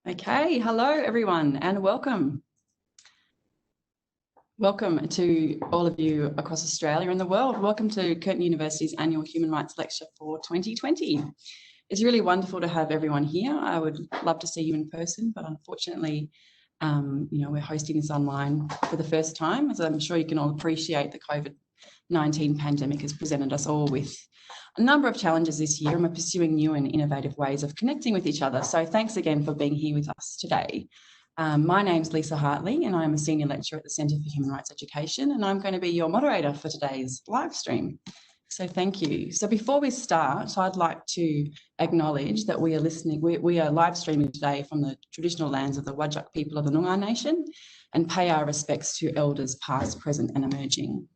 Okay, hello everyone and welcome. Welcome to all of you across Australia and the world. Welcome to Curtin University's annual Human Rights Lecture for 2020. It's really wonderful to have everyone here. I would love to see you in person, but unfortunately, we're hosting this online for the first time, as I'm sure you can all appreciate. The COVID-19 pandemic has presented us all with a number of challenges this year, and we're pursuing new and innovative ways of connecting with each other. So thanks again for being here with us today. My name's Lisa Hartley, and I'm a senior lecturer at the Centre for Human Rights Education, and I'm going to be your moderator for today's live stream. So thank you. So before we start, I'd like to acknowledge that we are live streaming today from the traditional lands of the Whadjuk people of the Noongar Nation, and pay our respects to elders past, present and emerging.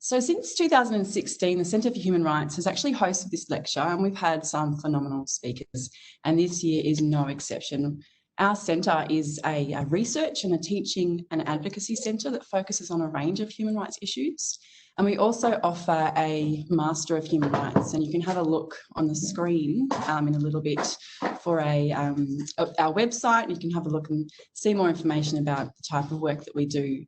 So since 2016, the Centre for Human Rights has actually hosted this lecture, and we've had some phenomenal speakers, and this year is no exception. Our centre is a research and a teaching and advocacy centre that focuses on a range of human rights issues. And we also offer a Master of Human Rights, and you can have a look on the screen in a little bit for our website. You can have a look and see more information about the type of work that we do.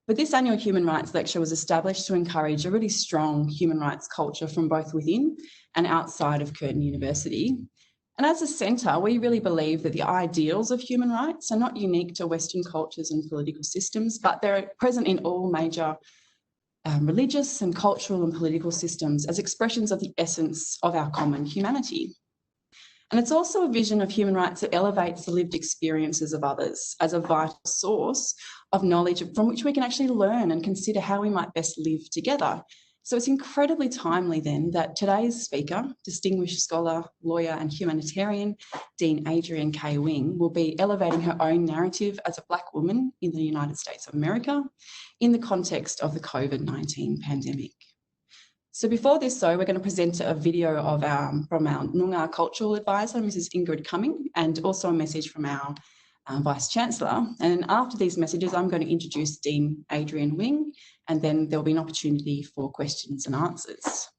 But this annual Human Rights Lecture was established to encourage a really strong human rights culture from both within and outside of Curtin University. And as a centre, we really believe that the ideals of human rights are not unique to Western cultures and political systems, but they're present in all major religious and cultural and political systems as expressions of the essence of our common humanity. And it's also a vision of human rights that elevates the lived experiences of others as a vital source of knowledge from which we can actually learn and consider how we might best live together. So it's incredibly timely then that today's speaker, distinguished scholar, lawyer and humanitarian, Dean Adrien K. Wing, will be elevating her own narrative as a Black woman in the United States of America in the context of the COVID-19 pandemic. So before this, though, we're going to present a video from our Noongar Cultural Advisor, Mrs. Ingrid Cumming, and also a message from our Vice-Chancellor. And after these messages, I'm going to introduce Dean Adrien Wing, and then there'll be an opportunity for questions and answers.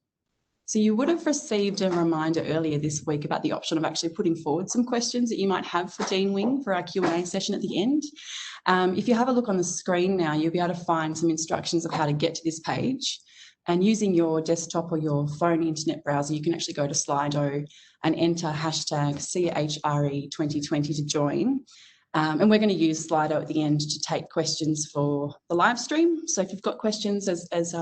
So you would have received a reminder earlier this week about the option of actually putting forward some questions that you might have for Dean Wing for our Q&A session at the end. If you have a look on the screen now, you'll be able to find some instructions of how to get to this page. And using your desktop or your phone internet browser, you can actually go to Slido and enter hashtag CHRE2020 to join. And we're going to use Slido at the end to take questions for the live stream. So if you've got questions as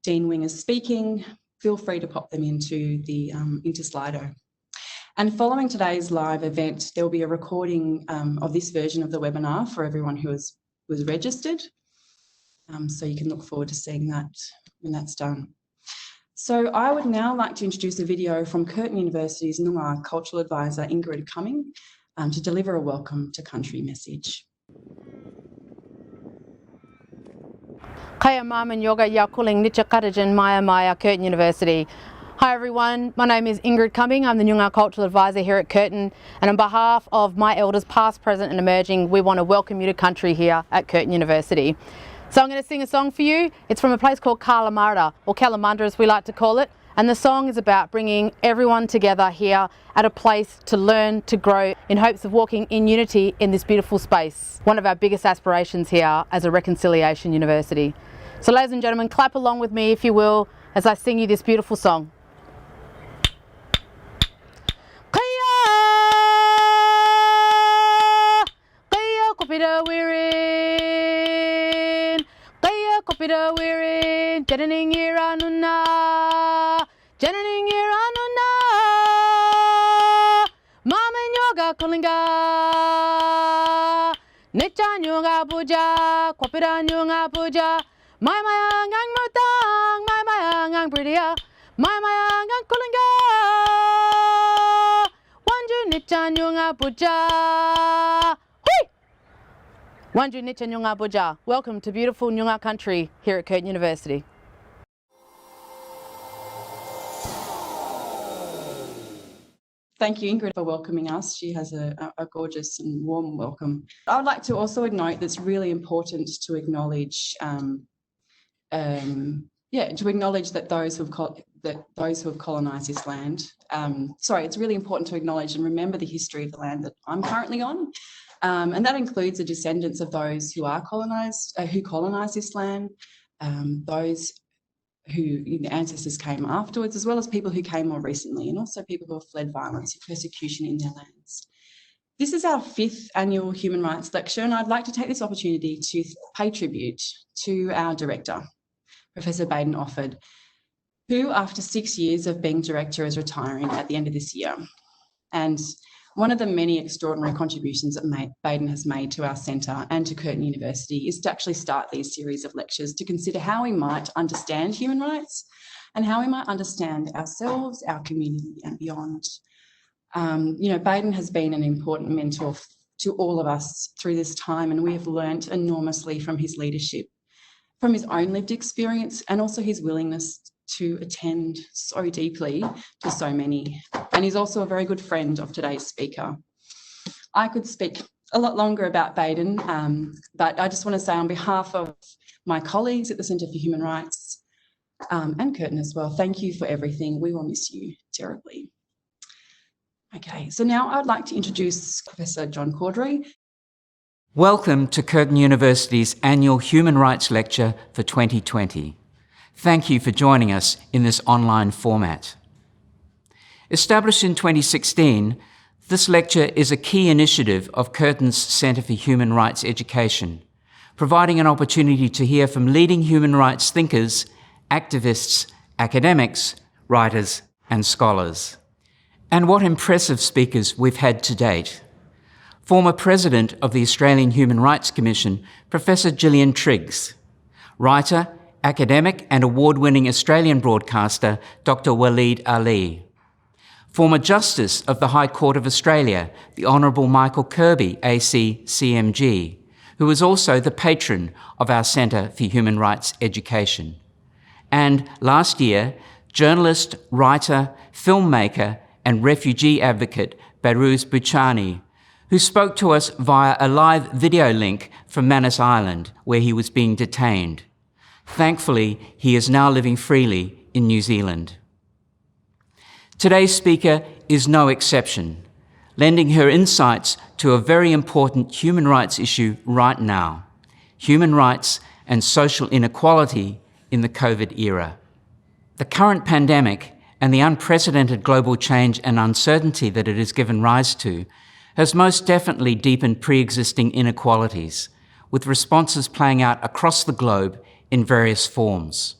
Dean Wing is speaking, feel free to pop them into Slido. And following today's live event, there will be a recording of this version of the webinar for everyone who was registered. So you can look forward to seeing that when that's done. So I would now like to introduce a video from Curtin University's Noongar Cultural Advisor, Ingrid Cumming, to deliver a welcome to country message. Kaya Maman Yoga Yakuling Nichakatajan Maya Maya, Curtin University. Hi everyone, my name is Ingrid Cumming. I'm the Noongar Cultural Advisor here at Curtin, and on behalf of my elders past, present and emerging, we want to welcome you to country here at Curtin University. So I'm going to sing a song for you. It's from a place called Kalamara, or Kalamunda as we like to call it, and the song is about bringing everyone together here at a place to learn, to grow, in hopes of walking in unity in this beautiful space. One of our biggest aspirations here as a reconciliation university. So ladies and gentlemen, clap along with me if you will as I sing you this beautiful song. Kopida wirin, jananing iranuna, mama yoga kulinga, nechan yoga puja, kopida yoga puja, my angang mutang, my angang prettier, my angang kulinga, wanju nechan yoga puja. Wanju Nicha Nyunga Buja. Welcome to beautiful Nyunga country here at Curtin University. Thank you, Ingrid, for welcoming us. She has a gorgeous and warm welcome. I would like to also note that it's really important to acknowledge that those who've those who have colonised this land. It's really important to acknowledge and remember the history of the land that I'm currently on. And that includes the descendants of those who are colonised, who colonised this land, those who ancestors came afterwards, as well as people who came more recently, and also people who have fled violence and persecution in their lands. This is our 5th annual Human Rights Lecture, and I'd like to take this opportunity to pay tribute to our director, Professor Baden Offord, who after 6 years of being director is retiring at the end of this year. And one of the many extraordinary contributions that Baden has made to our centre and to Curtin University is to actually start these series of lectures to consider how we might understand human rights and how we might understand ourselves, our community and beyond. Baden has been an important mentor to all of us through this time, and we have learnt enormously from his leadership, from his own lived experience and also his willingness to attend so deeply to so many. And he's also a very good friend of today's speaker. I could speak a lot longer about Baden, but I just want to say on behalf of my colleagues at the Centre for Human Rights and Curtin as well, thank you for everything. We will miss you terribly. Okay, so now I'd like to introduce Professor John Cordray. Welcome to Curtin University's annual Human Rights Lecture for 2020. Thank you for joining us in this online format. Established in 2016, this lecture is a key initiative of Curtin's Centre for Human Rights Education, providing an opportunity to hear from leading human rights thinkers, activists, academics, writers and scholars. And what impressive speakers we've had to date. Former President of the Australian Human Rights Commission, Professor Gillian Triggs, writer, academic and award-winning Australian broadcaster, Dr. Waleed Ali. Former Justice of the High Court of Australia, the Honourable Michael Kirby, AC CMG, who is also the patron of our Centre for Human Rights Education. And last year, journalist, writer, filmmaker and refugee advocate Behrouz Boochani, who spoke to us via a live video link from Manus Island, where he was being detained. Thankfully, he is now living freely in New Zealand. Today's speaker is no exception, lending her insights to a very important human rights issue right now: human rights and social inequality in the COVID era. The current pandemic and the unprecedented global change and uncertainty that it has given rise to has most definitely deepened pre-existing inequalities, with responses playing out across the globe in various forms.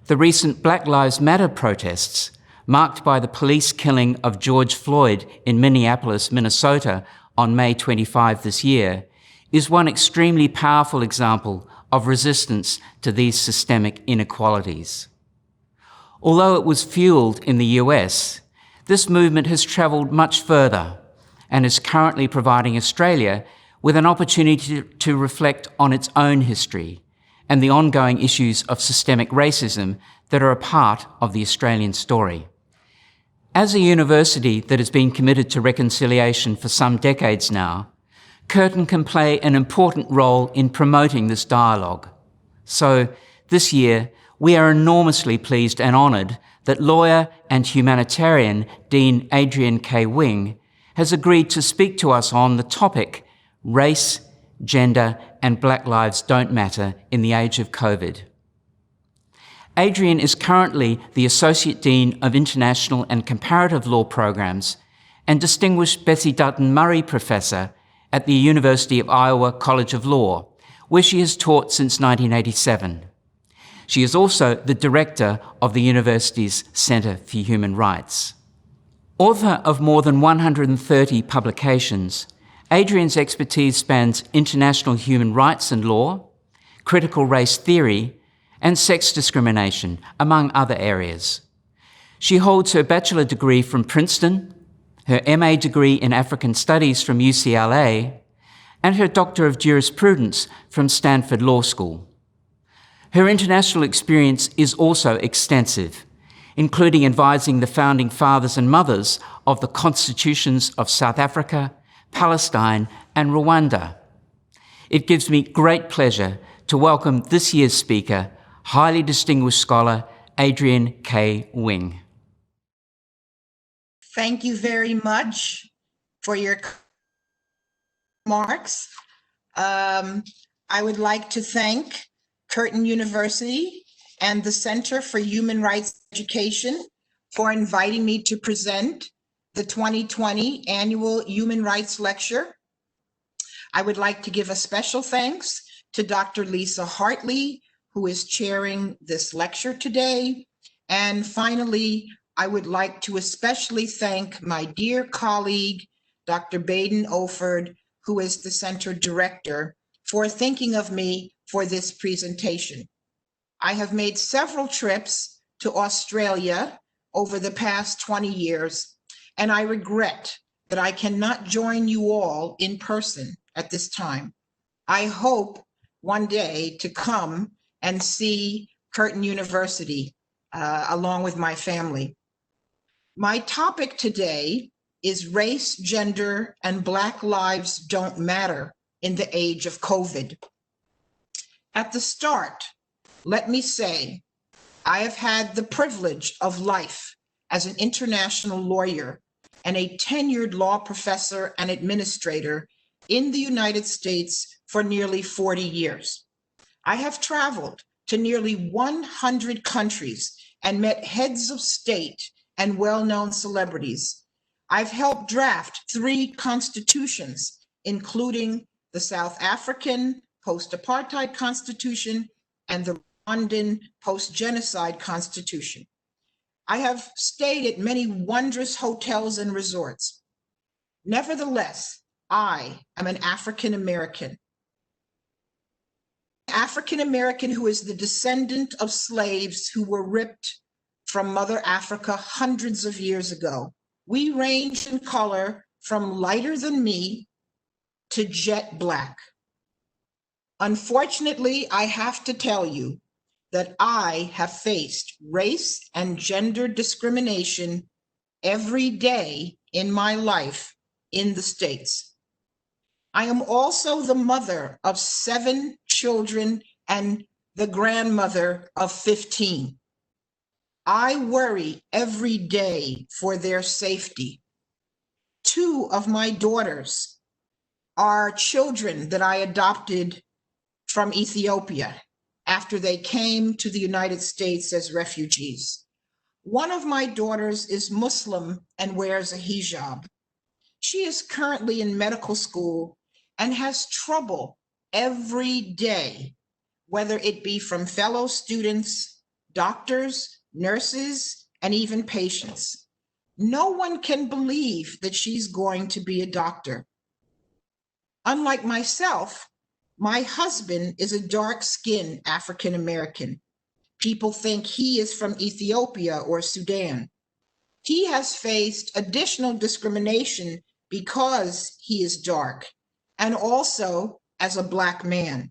The recent Black Lives Matter protests, marked by the police killing of George Floyd in Minneapolis, Minnesota on May 25 this year, is one extremely powerful example of resistance to these systemic inequalities. Although it was fueled in the US, this movement has travelled much further and is currently providing Australia with an opportunity to reflect on its own history and the ongoing issues of systemic racism that are a part of the Australian story. As a university that has been committed to reconciliation for some decades now, Curtin can play an important role in promoting this dialogue. So, this year, we are enormously pleased and honoured that lawyer and humanitarian Dean Adrien K. Wing has agreed to speak to us on the topic Race, Gender and Black Lives Don't Matter in the Age of COVID. Adrien is currently the Associate Dean of International and Comparative Law Programs and Distinguished Bessie Dutton Murray Professor at the University of Iowa College of Law, where she has taught since 1987. She is also the Director of the university's Centre for Human Rights. Author of more than 130 publications, Adrien's expertise spans international human rights and law, critical race theory, and sex discrimination, among other areas. She holds her bachelor degree from Princeton, her MA degree in African Studies from UCLA, and her Doctor of Jurisprudence from Stanford Law School. Her international experience is also extensive, including advising the founding fathers and mothers of the constitutions of South Africa, Palestine, and Rwanda. It gives me great pleasure to welcome this year's speaker, highly distinguished scholar Adrien K. Wing. Thank you very much for your remarks. I would like to thank Curtin University and the Center for Human Rights Education for inviting me to present the 2020 Annual Human Rights Lecture. I would like to give a special thanks to Dr. Lisa Hartley, who is chairing this lecture today. And finally, I would like to especially thank my dear colleague, Dr. Baden Oford, who is the center director, for thinking of me for this presentation. I have made several trips to Australia over the past 20 years, and I regret that I cannot join you all in person at this time. I hope one day to come and see Curtin University along with my family. My topic today is race, gender, and Black lives don't matter in the age of COVID. At the start, let me say, I have had the privilege of life as an international lawyer and a tenured law professor and administrator in the United States for nearly 40 years. I have traveled to nearly 100 countries and met heads of state and well-known celebrities. I've helped draft 3 constitutions, including the South African post-apartheid constitution and the Rwandan post-genocide constitution. I have stayed at many wondrous hotels and resorts. Nevertheless, I am an African-American. African-American who is the descendant of slaves who were ripped from Mother Africa hundreds of years ago. We range in color from lighter than me to jet black. Unfortunately, I have to tell you that I have faced race and gender discrimination every day in my life in the States. I am also the mother of 7 children and the grandmother of 15. I worry every day for their safety. 2 of my daughters are children that I adopted from Ethiopia after they came to the United States as refugees. One of my daughters is Muslim and wears a hijab. She is currently in medical school and has trouble every day, whether it be from fellow students, doctors, nurses, and even patients. No one can believe that she's going to be a doctor. Unlike myself, my husband is a dark-skinned African-American. People think he is from Ethiopia or Sudan. He has faced additional discrimination because he is dark and also as a Black man.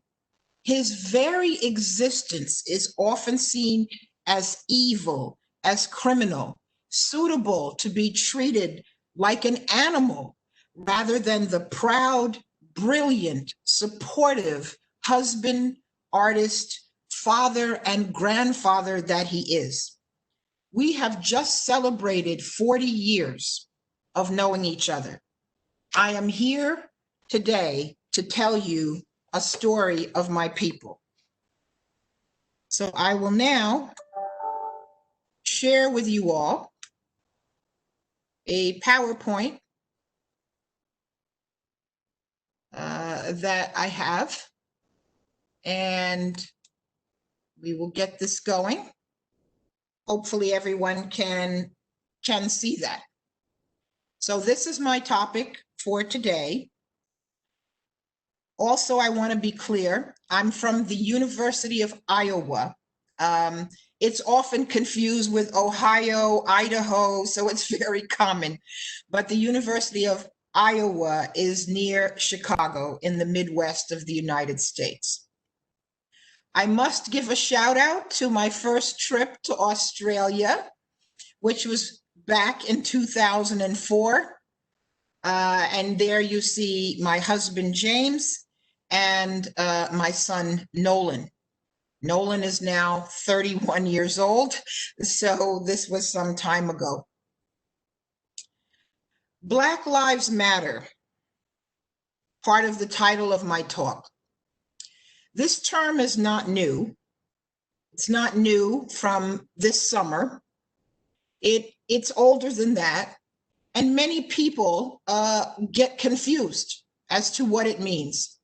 His very existence is often seen as evil, as criminal, suitable to be treated like an animal rather than the proud, brilliant, supportive husband, artist, father, and grandfather that he is. We have just celebrated 40 years of knowing each other. I am here today to tell you a story of my people. So I will now share with you all a PowerPoint that I have, and we will get this going. Hopefully everyone can see that. So this is my topic for today. Also, I want to be clear, I'm from the University of Iowa. It's often confused with Ohio, Idaho, so it's very common. But the University of Iowa is near Chicago in the Midwest of the United States. I must give a shout out to my first trip to Australia, which was back in 2004. And there you see my husband, James, and my son, Nolan. Nolan is now 31 years old, so this was some time ago. Black Lives Matter, part of the title of my talk. This term is not new. It's not new from this summer. It's older than that. And many people get confused as to what it means.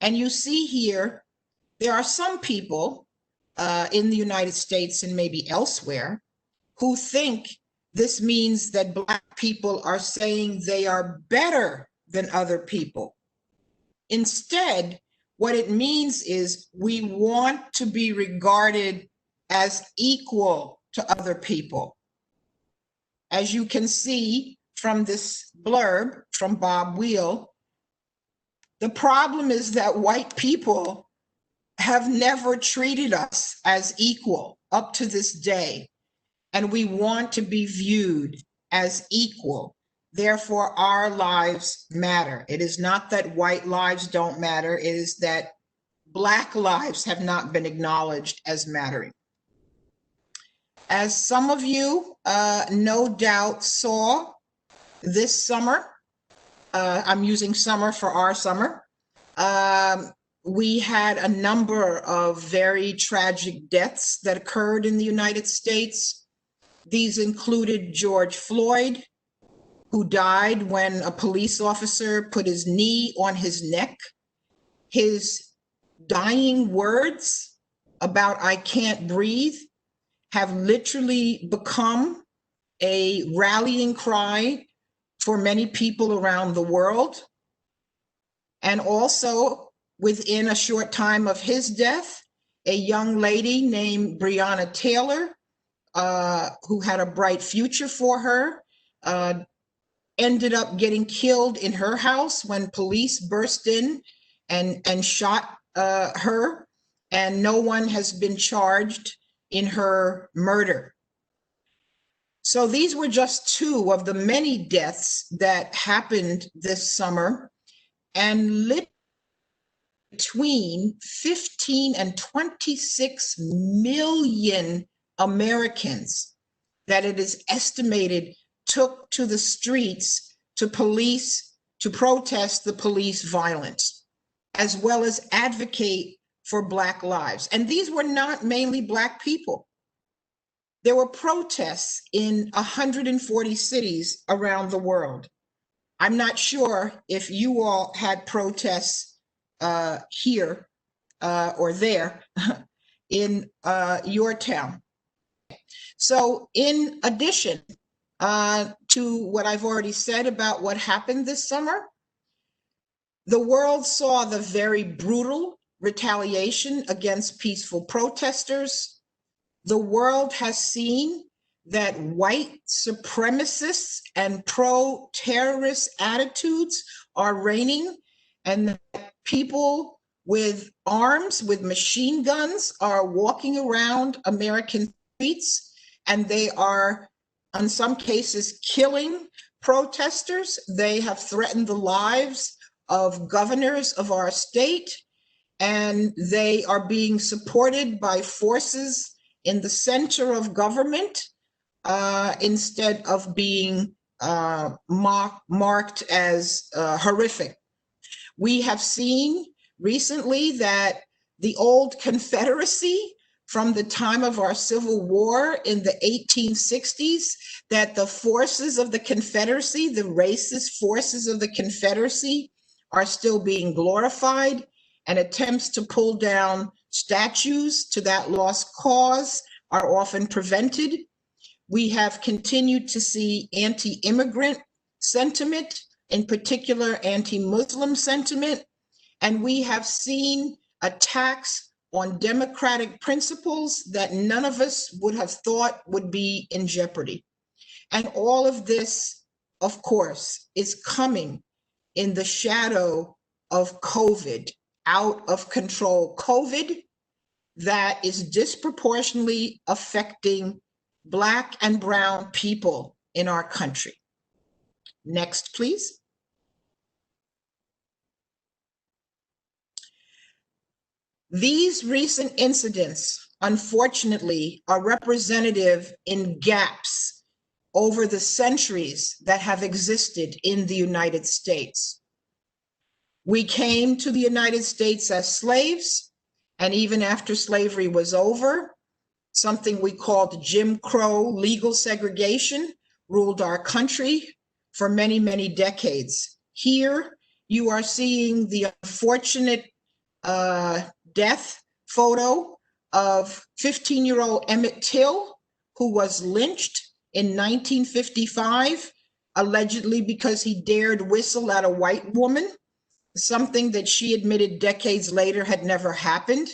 And you see here, there are some people in the United States and maybe elsewhere who think this means that Black people are saying they are better than other people. Instead, what it means is we want to be regarded as equal to other people. As you can see from this blurb from Bob Wheel, the problem is that white people have never treated us as equal up to this day, and we want to be viewed as equal. Therefore, our lives matter. It is not that white lives don't matter, it is that Black lives have not been acknowledged as mattering. As some of you no doubt saw this summer, I'm using summer for our summer, we had a number of very tragic deaths that occurred in the United States. These included George Floyd, who died when a police officer put his knee on his neck. His dying words about "I can't breathe" have literally become a rallying cry for many people around the world. And also, within a short time of his death, a young lady named Breonna Taylor, who had a bright future for her, ended up getting killed in her house when police burst in and shot her, and no one has been charged in her murder. So these were just two of the many deaths that happened this summer, and between 15 and 26 million Americans that it is estimated took to the streets to protest the police violence, as well as advocate for Black lives. And these were not mainly Black people. There were protests in 140 cities around the world. I'm not sure if you all had protests here or there in your town. So in addition to what I've already said about what happened this summer, the world saw the very brutal retaliation against peaceful protesters. The world has seen that white supremacists and pro-terrorist attitudes are reigning, and that people with arms, with machine guns, are walking around American streets, and they are, in some cases, killing protesters. They have threatened the lives of governors of our state, and they are being supported by forces in the center of government instead of being marked as horrific. We have seen recently that the old Confederacy from the time of our Civil War in the 1860s, that the forces of the Confederacy, the racist forces of the Confederacy, are still being glorified, and attempts to pull down statues to that lost cause are often prevented. We have continued to see anti-immigrant sentiment, in particular anti-Muslim sentiment, and we have seen attacks on democratic principles that none of us would have thought would be in jeopardy. And all of this, of course, is coming in the shadow of COVID, out of control COVID, that is disproportionately affecting Black and brown people in our country. Next, please. These recent incidents, unfortunately, are representative in gaps over the centuries that have existed in the United States. We came to the United States as slaves, and even after slavery was over, something we called Jim Crow legal segregation ruled our country for many, many decades. Here, you are seeing the unfortunate death photo of 15-year-old Emmett Till, who was lynched in 1955, allegedly because he dared whistle at a white woman, something that she admitted decades later had never happened.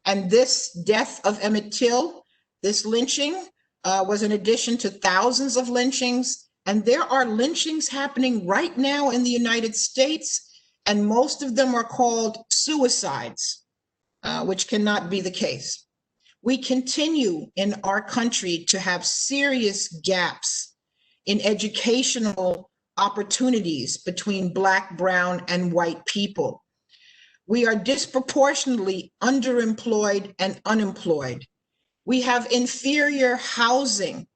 And this death of Emmett Till, this lynching, was in addition to thousands of lynchings. And there are lynchings happening right now in the United States, and most of them are called suicides, which cannot be the case. We continue in our country to have serious gaps in educational opportunities between Black, brown, and white people. We are disproportionately underemployed and unemployed. We have inferior housing.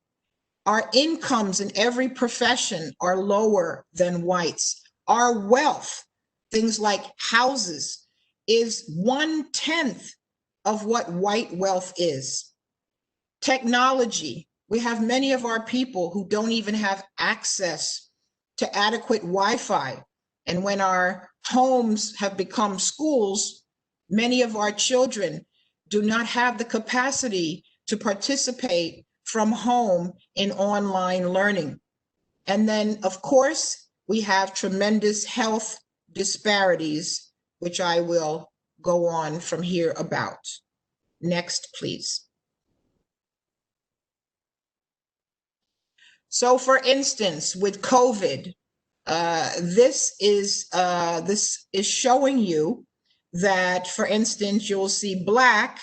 Our incomes in every profession are lower than whites. Our wealth, things like houses, is 1/10 of what white wealth is. Technology, we have many of our people who don't even have access to adequate Wi-Fi. And when our homes have become schools, many of our children do not have the capacity to participate from home in online learning. And then, of course, we have tremendous health disparities, which I will go on from here about. Next, please. So, for instance, with COVID, this is showing you that, for instance, you'll see Black,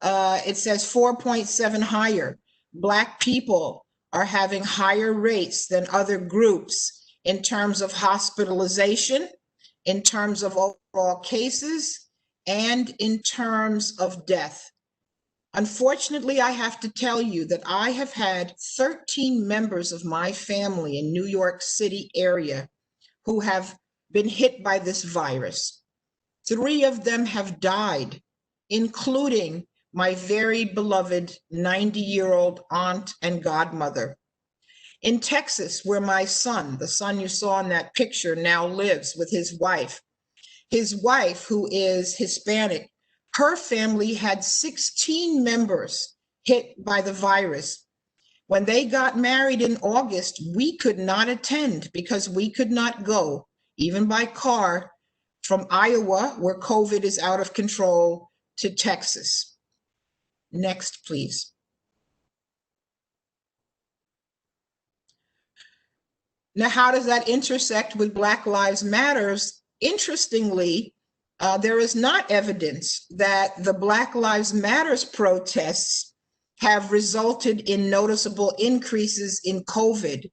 it says 4.7 higher. Black people are having higher rates than other groups in terms of hospitalization, in terms of overall cases, and in terms of death. Unfortunately, I have to tell you that I have had 13 members of my family in New York City area who have been hit by this virus. 3 of them have died, including my very beloved 90-year-old aunt and godmother. In Texas, where my son, the son you saw in that picture, now lives with his wife, who is Hispanic, her family had 16 members hit by the virus. When they got married in August, we could not attend because we could not go, even by car, from Iowa, where COVID is out of control, to Texas. Next, please. Now, how does that intersect with Black Lives Matters? Interestingly, there is not evidence that the Black Lives Matters protests have resulted in noticeable increases in COVID.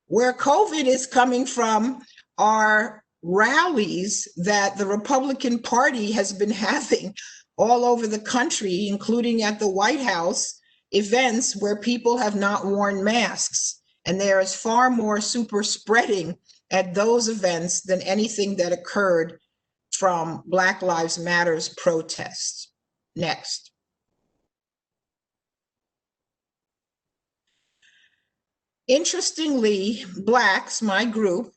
Where COVID is coming from are rallies that the Republican Party has been having all over the country, including at the White House, events where people have not worn masks. And there is far more super spreading at those events than anything that occurred from Black Lives Matters protests. Next. Interestingly, Blacks, my group,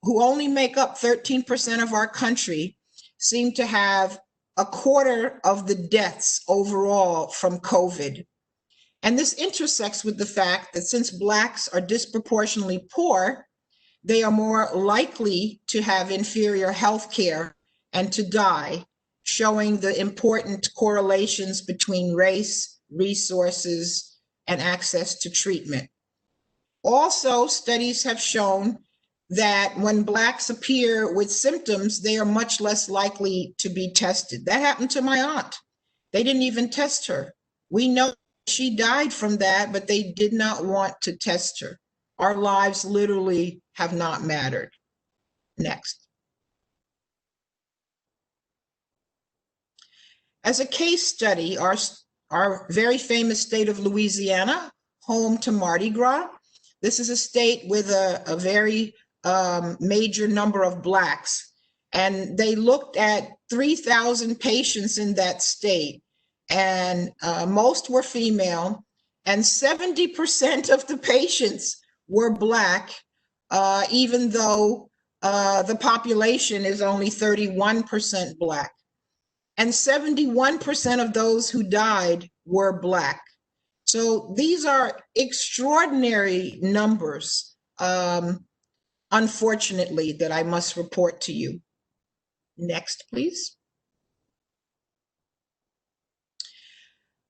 who only make up 13% of our country, seem to have 1/4 of the deaths overall from COVID. And this intersects with the fact that since Blacks are disproportionately poor, they are more likely to have inferior health care and to die, showing the important correlations between race, resources, and access to treatment. Also, studies have shown that when Blacks appear with symptoms, they are much less likely to be tested. That happened to my aunt. They didn't even test her. We know she died from that, but they did not want to test her. Our lives literally have not mattered. Next. As a case study, our very famous state of Louisiana, home to Mardi Gras. This is a state with a very major number of Blacks. And they looked at 3,000 patients in that state, and most were female, and 70% of the patients were Black, even though the population is only 31% Black. And 71% of those who died were Black. So these are extraordinary numbers, unfortunately, that I must report to you. Next, please.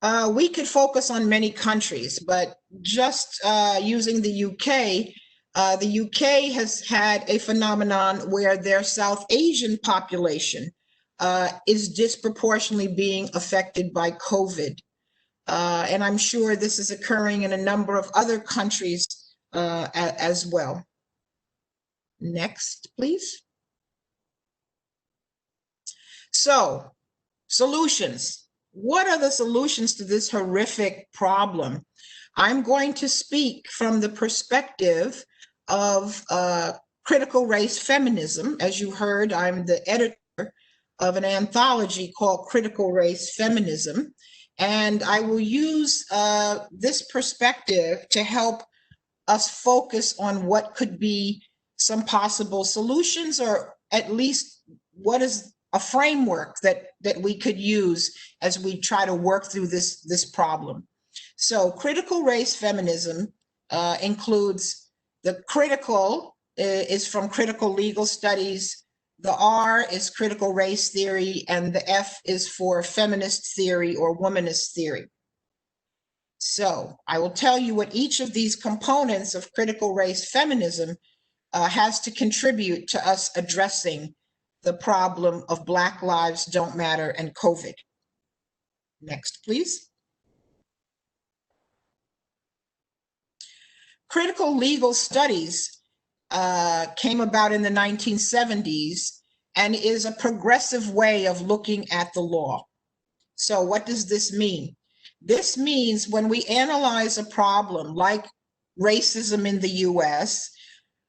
We could focus on many countries, but just using the UK has had a phenomenon where their South Asian population is disproportionately being affected by COVID. And I'm sure this is occurring in a number of other countries as well. Next, please. So, solutions. What are the solutions to this horrific problem? I'm going to speak from the perspective of critical race feminism. As you heard, I'm the editor of an anthology called Critical Race Feminism. And I will use this perspective to help us focus on what could be some possible solutions, or at least what is a framework that we could use as we try to work through this problem. So critical race feminism includes the critical is from critical legal studies, the R is critical race theory, and the F is for feminist theory or womanist theory. So I will tell you what each of these components of critical race feminism has to contribute to us addressing the problem of Black Lives Don't Matter and COVID. Next, please. Critical legal studies came about in the 1970s and is a progressive way of looking at the law. So what does this mean? This means when we analyze a problem like racism in the US,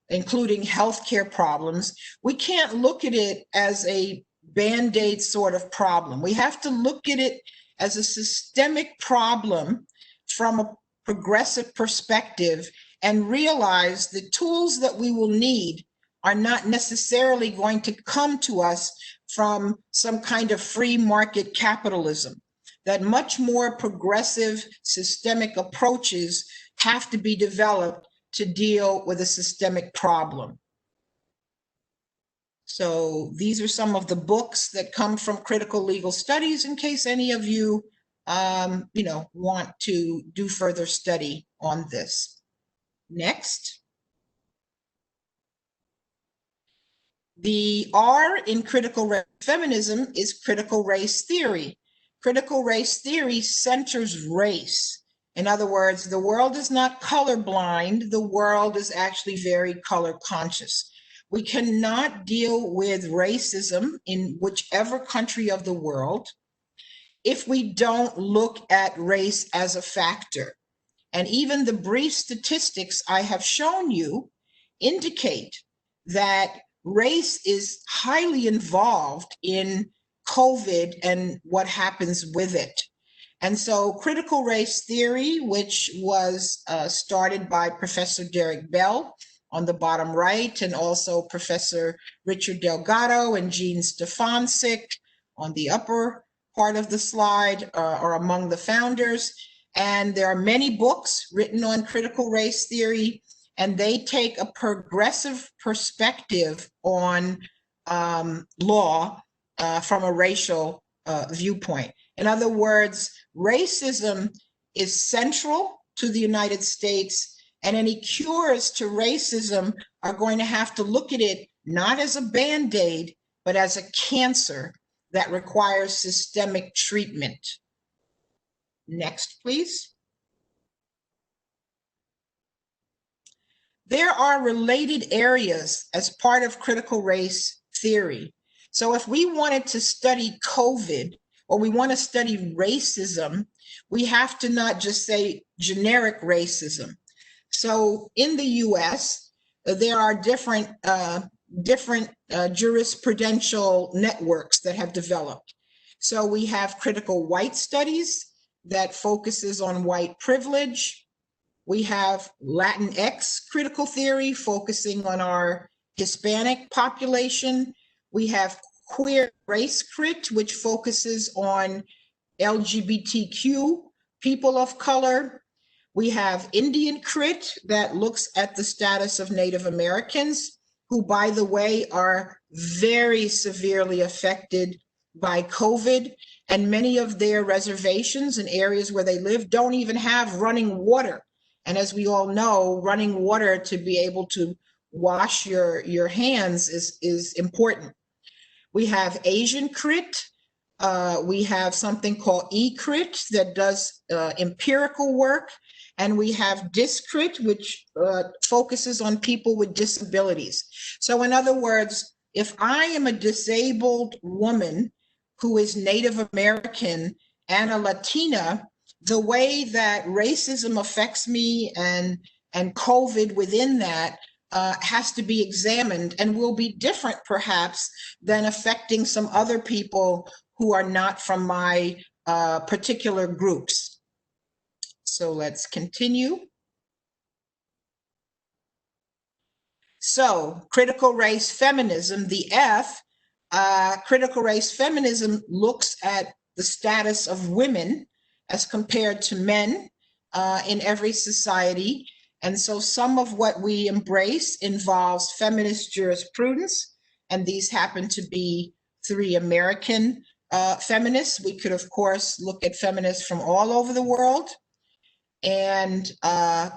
including healthcare problems, we can't look at it as a Band-Aid sort of problem. We have to look at it as a systemic problem from a progressive perspective and realize the tools that we will need are not necessarily going to come to us from some kind of free market capitalism, that much more progressive systemic approaches have to be developed to deal with a systemic problem. So these are some of the books that come from critical legal studies in case any of you, want to do further study on this. Next. The R in critical race feminism is critical race theory. Critical race theory centers race. In other words, the world is not colorblind. The world is actually very color conscious. We cannot deal with racism in whichever country of the world if we don't look at race as a factor. And even the brief statistics I have shown you indicate that race is highly involved in COVID and what happens with it. And so critical race theory, which was started by Professor Derek Bell on the bottom right, and also Professor Richard Delgado and Jean Stefancic on the upper part of the slide, are among the founders. And there are many books written on critical race theory, and they take a progressive perspective on law from a racial viewpoint. In other words, racism is central to the United States, and any cures to racism are going to have to look at it not as a Band-Aid, but as a cancer that requires systemic treatment. Next, please. There are related areas as part of critical race theory. So if we wanted to study COVID, or we want to study racism, we have to not just say generic racism. So in the US, there are different jurisprudential networks that have developed. So we have critical white studies that focuses on white privilege. We have Latinx critical theory focusing on our Hispanic population. We have queer race crit, which focuses on LGBTQ people of color. We have Indian crit that looks at the status of Native Americans, who, by the way, are very severely affected by COVID, and many of their reservations and areas where they live don't even have running water. And as we all know, running water to be able to wash your hands is important. We have Asian crit. We have something called E-crit that does empirical work. And we have DISCRIT, which focuses on people with disabilities. So in other words, if I am a disabled woman who is Native American and a Latina, the way that racism affects me and COVID within that has to be examined and will be different perhaps than affecting some other people who are not from my particular groups. So let's continue. So critical race feminism, the F, critical race feminism looks at the status of women as compared to men in every society. And so some of what we embrace involves feminist jurisprudence, and these happen to be 3 American feminists. We could, of course, look at feminists from all over the world. And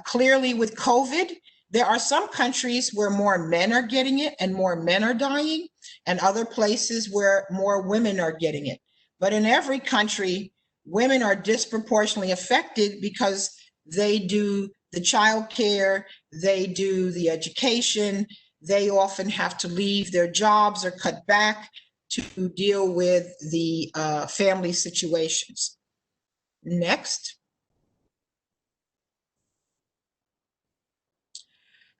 clearly with COVID, there are some countries where more men are getting it and more men are dying, and other places where more women are getting it. But in every country, women are disproportionately affected because they do the childcare, they do the education, they often have to leave their jobs or cut back to deal with the family situations. Next.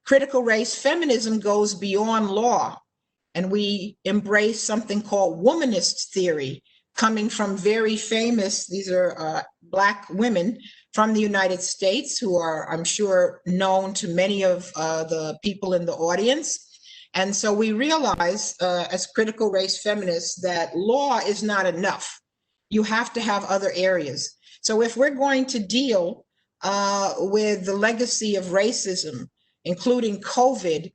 Critical race feminism goes beyond law, and we embrace something called womanist theory, coming from very famous, these are Black women from the United States who are, I'm sure, known to many of the people in the audience. And so we realize as critical race feminists that law is not enough. You have to have other areas. So if we're going to deal with the legacy of racism, including COVID,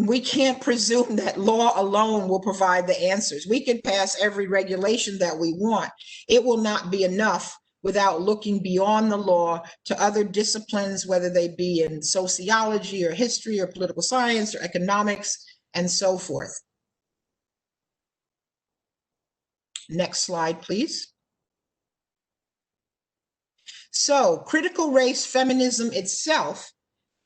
we can't presume that law alone will provide the answers. We can pass every regulation that we want. It will not be enough without looking beyond the law to other disciplines, whether they be in sociology or history or political science or economics and so forth. Next slide, please. So critical race feminism itself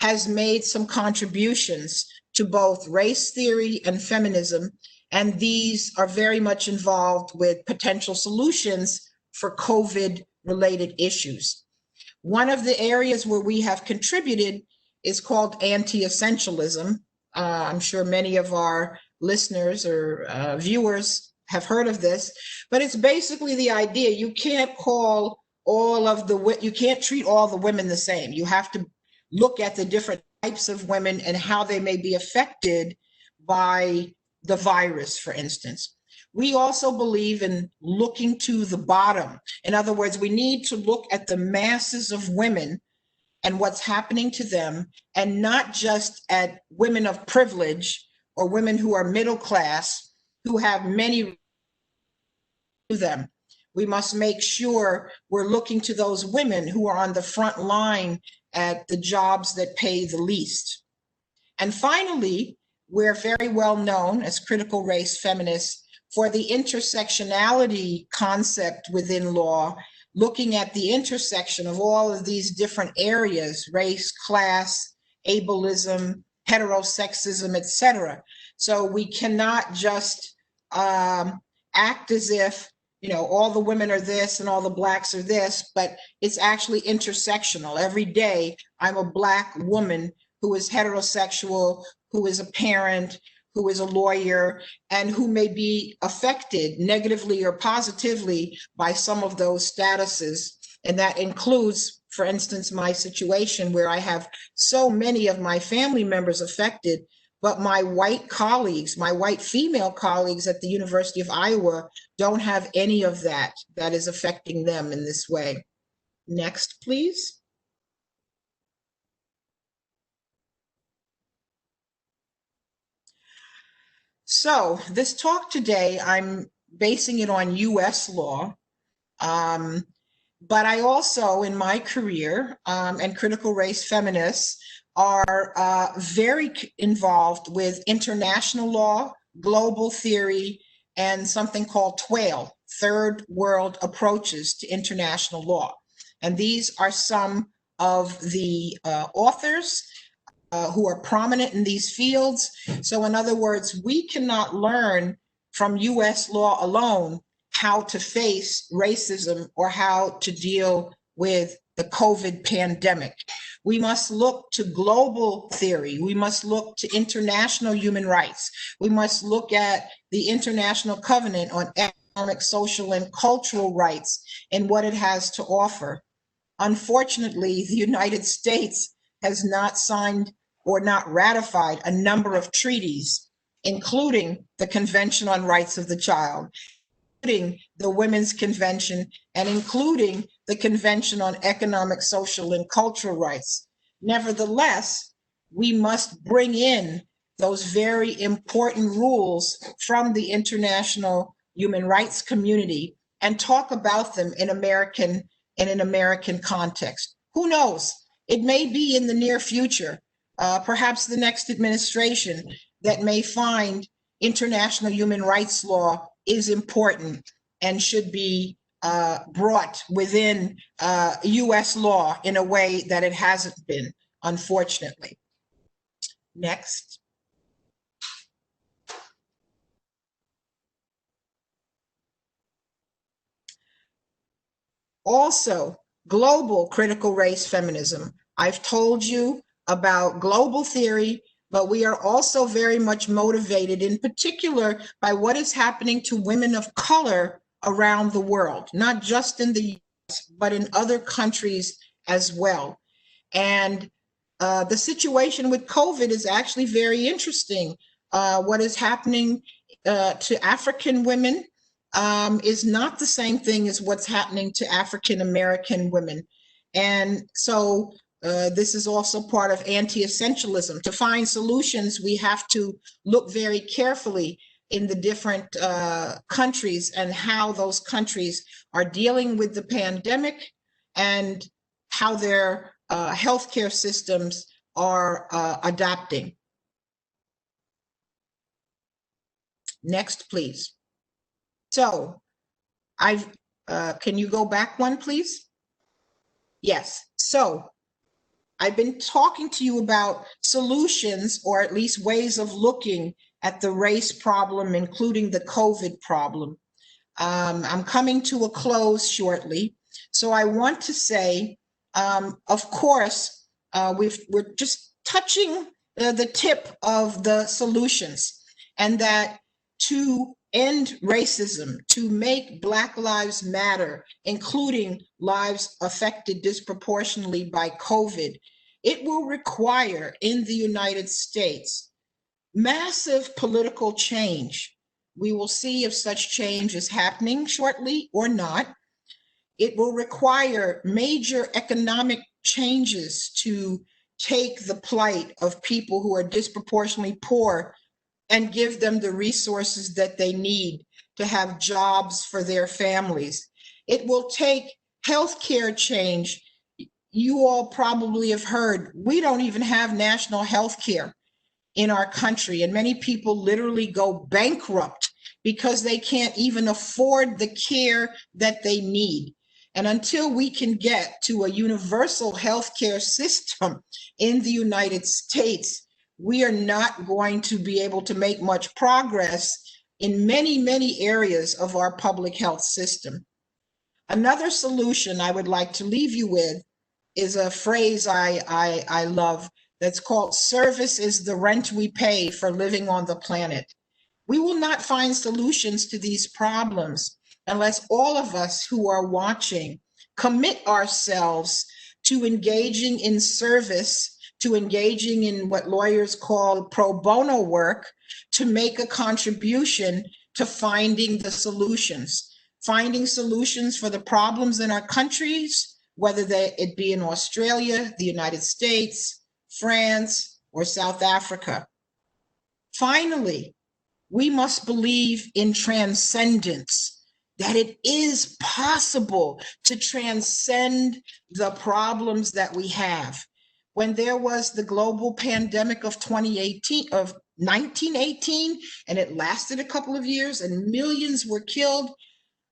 has made some contributions to both race theory and feminism, and these are very much involved with potential solutions for COVID-related issues. One of the areas where we have contributed is called anti-essentialism. I'm sure many of our listeners or viewers have heard of this, but it's basically the idea you can't call you can't treat all the women the same. You have to look at the different types of women and how they may be affected by the virus, for instance. We also believe in looking to the bottom. In other words, we need to look at the masses of women and what's happening to them, and not just at women of privilege or women who are middle class, who have many to them. We must make sure we're looking to those women who are on the front line at the jobs that pay the least. And finally, we're very well known as critical race feminists for the intersectionality concept within law, looking at the intersection of all of these different areas, race, class, ableism, heterosexism, etc. So we cannot just act as if all the women are this and all the blacks are this, but it's actually intersectional. Every day, I'm a Black woman who is heterosexual, who is a parent, who is a lawyer, and who may be affected negatively or positively by some of those statuses. And that includes, for instance, my situation where I have so many of my family members affected, but my white colleagues, my white female colleagues at the University of Iowa don't have any of that is affecting them in this way. Next, please. So this talk today, I'm basing it on US law, but I also, in my career, and critical race feminists are very involved with international law, global theory, and something called TWAIL, Third World Approaches to International Law. And these are some of the authors who are prominent in these fields. So in other words, we cannot learn from US law alone how to face racism or how to deal with the COVID pandemic. We must look to global theory. We must look to international human rights. We must look at the International Covenant on Economic, Social, and Cultural Rights and what it has to offer. Unfortunately, the United States has not signed or not ratified a number of treaties, including the Convention on Rights of the Child, including the Women's Convention, and including the Convention on Economic, Social, and Cultural Rights. Nevertheless, we must bring in those very important rules from the international human rights community and talk about them in an American context. Who knows? It may be in the near future, perhaps the next administration, that may find international human rights law is important and should be brought within US law in a way that it hasn't been, unfortunately. Next. Also, global critical race feminism. I've told you about global theory, but we are also very much motivated in particular by what is happening to women of color around the world, not just in the US, but in other countries as well. And the situation with COVID is actually very interesting. What is happening to African women is not the same thing as what's happening to African American women. And so this is also part of anti-essentialism. To find solutions, we have to look very carefully in the different countries and how those countries are dealing with the pandemic and how their healthcare systems are adapting. Next, please. So can you go back one, please? Yes. So I've been talking to you about solutions, or at least ways of looking at the race problem, including the COVID problem. I'm coming to a close shortly. So I want to say, of course, we're just touching the tip of the solutions, and that to end racism, to make Black Lives Matter, including lives affected disproportionately by COVID, it will require in the United States massive political change. We will see if such change is happening shortly or not. It will require major economic changes to take the plight of people who are disproportionately poor and give them the resources that they need to have jobs for their families. It will take healthcare change. You all probably have heard, we don't even have national healthcare in our country, and many people literally go bankrupt because they can't even afford the care that they need. And until we can get to a universal healthcare system in the United States, we are not going to be able to make much progress in many, many areas of our public health system. Another solution I would like to leave you with is a phrase I love that's called "service is the rent we pay for living on the planet." We will not find solutions to these problems unless all of us who are watching commit ourselves to engaging in service, to engaging in what lawyers call pro bono work, to make a contribution to finding the solutions, finding solutions for the problems in our countries, whether it be in Australia, the United States, France, or South Africa. Finally, we must believe in transcendence, that it is possible to transcend the problems that we have. When there was the global pandemic of 1918, and it lasted a couple of years and millions were killed,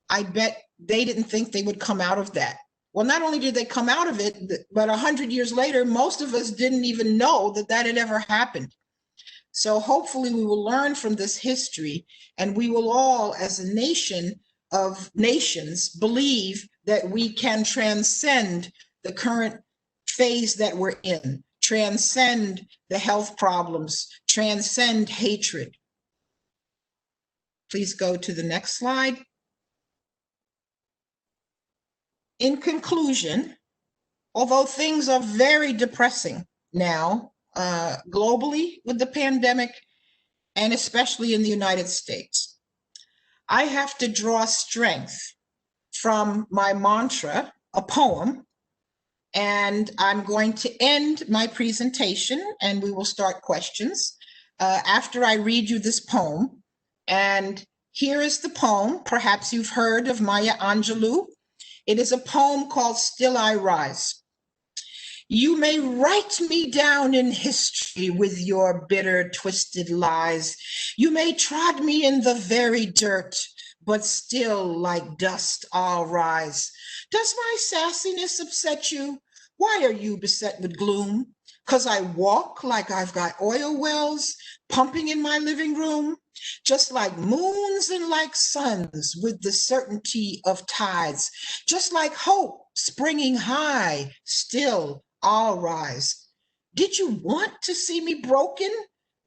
I bet they didn't think they would come out of that. Well, not only did they come out of it, but 100 years later, most of us didn't even know that that had ever happened. So hopefully we will learn from this history, and we will all, as a nation of nations, believe that we can transcend the current phase that we're in, transcend the health problems, transcend hatred. Please go to the next slide. In conclusion, although things are very depressing now, globally with the pandemic, and especially in the United States, I have to draw strength from my mantra, a poem, and I'm going to end my presentation and we will start questions after I read you this poem. And here is the poem. Perhaps you've heard of Maya Angelou. It is a poem called Still I Rise. You may write me down in history with your bitter, twisted lies. You may trod me in the very dirt, but still like dust I'll rise. Does my sassiness upset you? Why are you beset with gloom? 'Cause I walk like I've got oil wells pumping in my living room, just like moons and like suns with the certainty of tides, just like hope springing high, still I'll rise. Did you want to see me broken,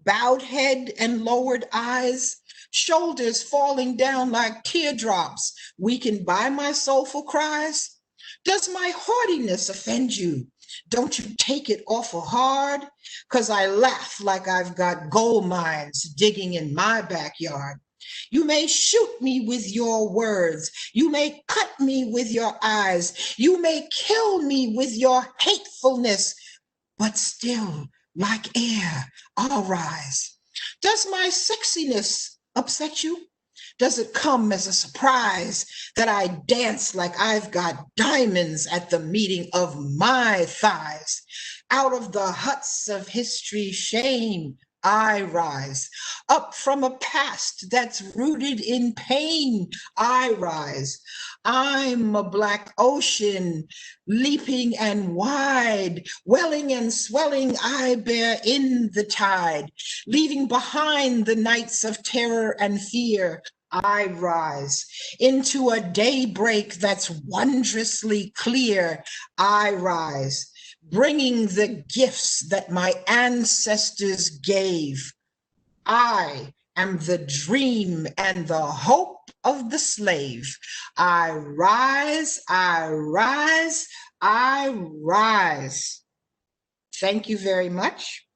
bowed head and lowered eyes, shoulders falling down like teardrops, weakened by my soulful cries? Does my haughtiness offend you? Don't you take it awful hard? 'Cause I laugh like I've got gold mines digging in my backyard. You may shoot me with your words. You may cut me with your eyes. You may kill me with your hatefulness, but still, like air, I'll rise. Does my sexiness upset you? Does it come as a surprise that I dance like I've got diamonds at the meeting of my thighs? Out of the huts of history's shame, I rise. Up from a past that's rooted in pain, I rise. I'm a black ocean, leaping and wide, welling and swelling, I bear in the tide. Leaving behind the nights of terror and fear, I rise. Into a daybreak that's wondrously clear, I rise. Bringing the gifts that my ancestors gave. I am the dream and the hope of the slave. I rise, I rise, I rise. Thank you very much.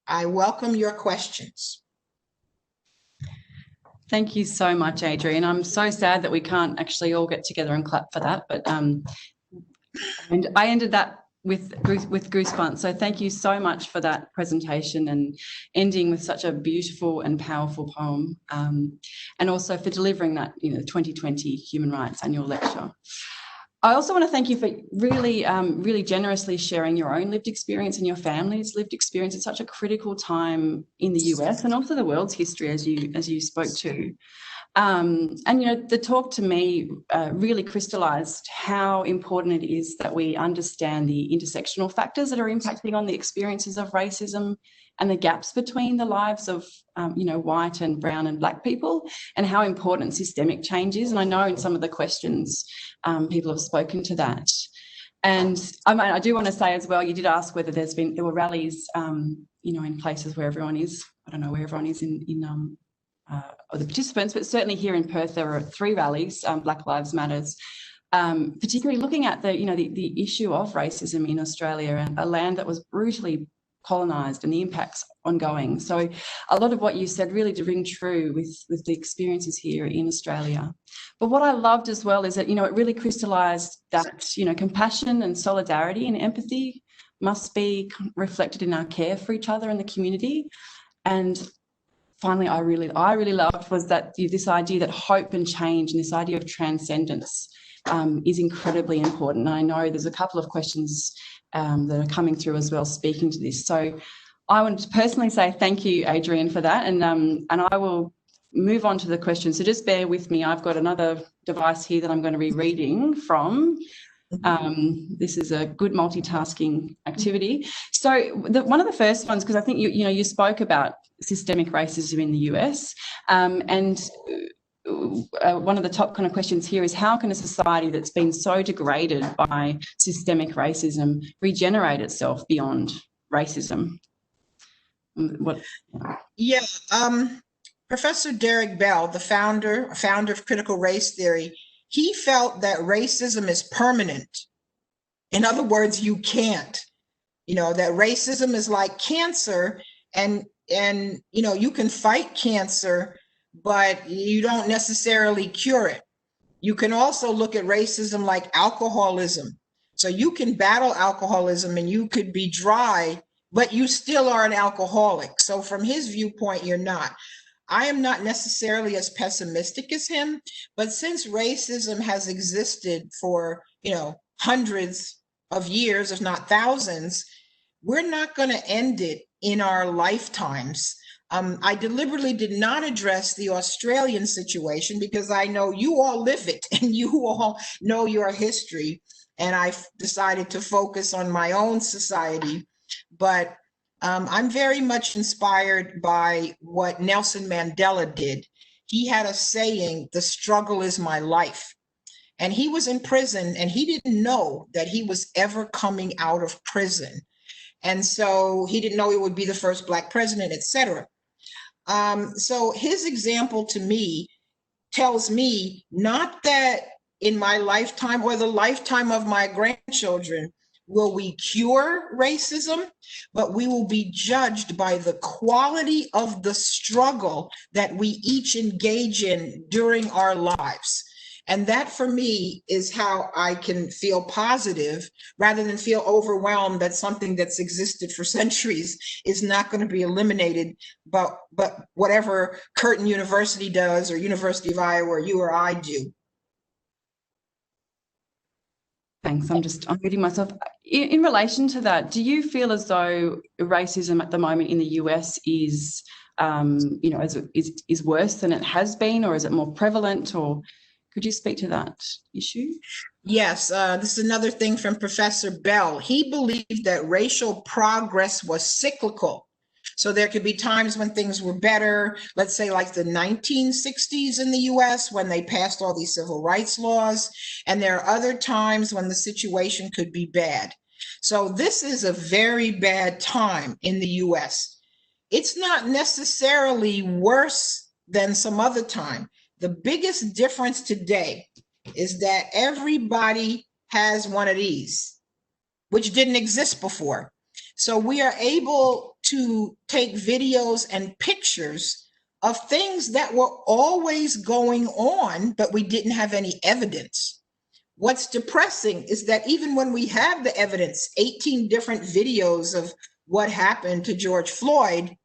I welcome your questions. Thank you so much, Adrien. I'm so sad that we can't actually all get together and clap for that, but and I ended that with goosebumps. So thank you so much for that presentation and ending with such a beautiful and powerful poem, and also for delivering that, 2020 Human Rights Annual Lecture. I also want to thank you for really, really generously sharing your own lived experience and your family's lived experience at such a critical time in the US and also the world's history, as you spoke to. And, you know, the talk to me really crystallised how important it is that we understand the intersectional factors that are impacting on the experiences of racism and the gaps between the lives of, you know, white and brown and black people, and how important systemic change is. And I know in some of the questions, people have spoken to that. And I do want to say as well, you did ask whether there were rallies, you know, in places where everyone is. I don't know where everyone is or the participants, but certainly here in Perth there are 3 rallies, Black Lives Matters, particularly looking at the, you know, the issue of racism in Australia, and a land that was brutally colonised and the impacts ongoing. So a lot of what you said really did ring true with the experiences here in Australia. But what I loved as well is that, you know, it really crystallised that, you know, compassion and solidarity and empathy must be reflected in our care for each other in the community. And finally, I really loved was that this idea that hope and change and this idea of transcendence is incredibly important. And I know there's a couple of questions that are coming through as well speaking to this. So I want to personally say thank you, Adrien, for that. And I will move on to the questions. So just bear with me. I've got another device here that I'm going to be reading from. This is a good multitasking activity. So one of the first ones, because I think you spoke about systemic racism in the US, and one of the top kind of questions here is, how can a society that's been so degraded by systemic racism regenerate itself beyond racism? Yeah, Professor Derek Bell, the founder of critical race theory, he felt that racism is permanent. In other words, you can't, you know, that racism is like cancer, and you know, you can fight cancer, but you don't necessarily cure it. You can also look at racism like alcoholism. So you can battle alcoholism and you could be dry, but you still are an alcoholic. So from his viewpoint, you're not. I am not necessarily as pessimistic as him, but since racism has existed for, you know, hundreds of years, if not thousands, we're not going to end it in our lifetimes. I deliberately did not address the Australian situation because I know you all live it and you all know your history. And I decided to focus on my own society. But I'm very much inspired by what Nelson Mandela did. He had a saying, "The struggle is my life." And he was in prison and he didn't know that he was ever coming out of prison. And so he didn't know he would be the first Black president, etc. So his example to me tells me not that in my lifetime or the lifetime of my grandchildren will we cure racism, but we will be judged by the quality of the struggle that we each engage in during our lives. And that for me is how I can feel positive rather than feel overwhelmed that something that's existed for centuries is not going to be eliminated, but whatever Curtin University does, or University of Iowa, or you or I do. Thanks. I'm reading myself. In relation to that, do you feel as though racism at the moment in the US is, you know, is worse than it has been, or is it more prevalent, or could you speak to that issue? Yes, this is another thing from Professor Bell. He believed that racial progress was cyclical. So there could be times when things were better, let's say like the 1960s in the US when they passed all these civil rights laws, and there are other times when the situation could be bad. So this is a very bad time in the US. It's not necessarily worse than some other time. The biggest difference today is that everybody has one of these, which didn't exist before. So we are able to take videos and pictures of things that were always going on, but we didn't have any evidence. What's depressing is that even when we have the evidence, 18 different videos of what happened to George Floyd,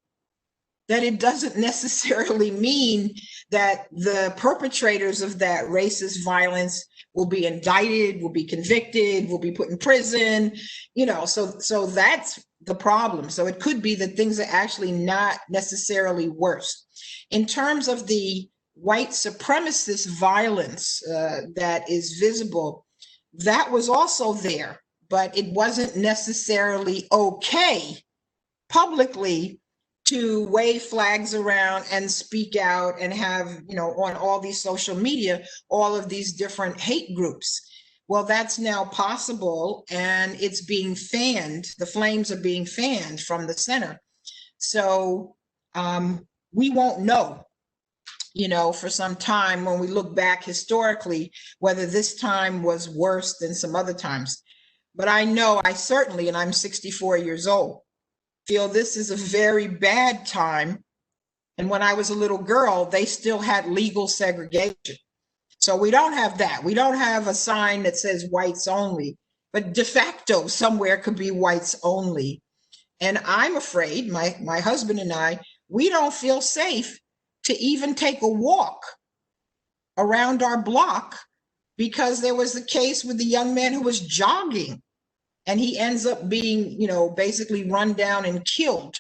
that it doesn't necessarily mean that the perpetrators of that racist violence will be indicted, will be convicted, will be put in prison, you know, so that's the problem. So it could be that things are actually not necessarily worse. In terms of the white supremacist violence that is visible, that was also there, but it wasn't necessarily okay publicly to wave flags around and speak out and have, on all these social media, all of these different hate groups. Well, that's now possible, and it's being fanned. The flames are being fanned from the center. So we won't know, for some time when we look back historically, whether this time was worse than some other times. But I know I certainly, and I'm 64 years old, feel this is a very bad time. And when I was a little girl, they still had legal segregation. So we don't have that. We don't have a sign that says whites only, but de facto somewhere could be whites only. And I'm afraid, my husband and I, we don't feel safe to even take a walk around our block, because there was the case with the young man who was jogging and he ends up being, basically run down and killed.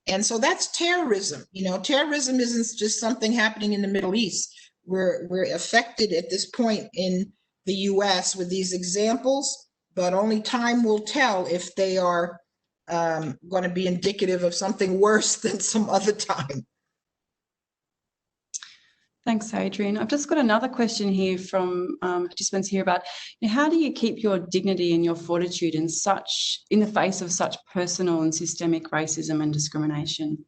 And so that's terrorism. Terrorism isn't just something happening in the Middle East. We're affected at this point in the US with these examples, but only time will tell if they are going to be indicative of something worse than some other time. Thanks, Adrien. I've just got another question here from participants here about how do you keep your dignity and your fortitude in the face of such personal and systemic racism and discrimination?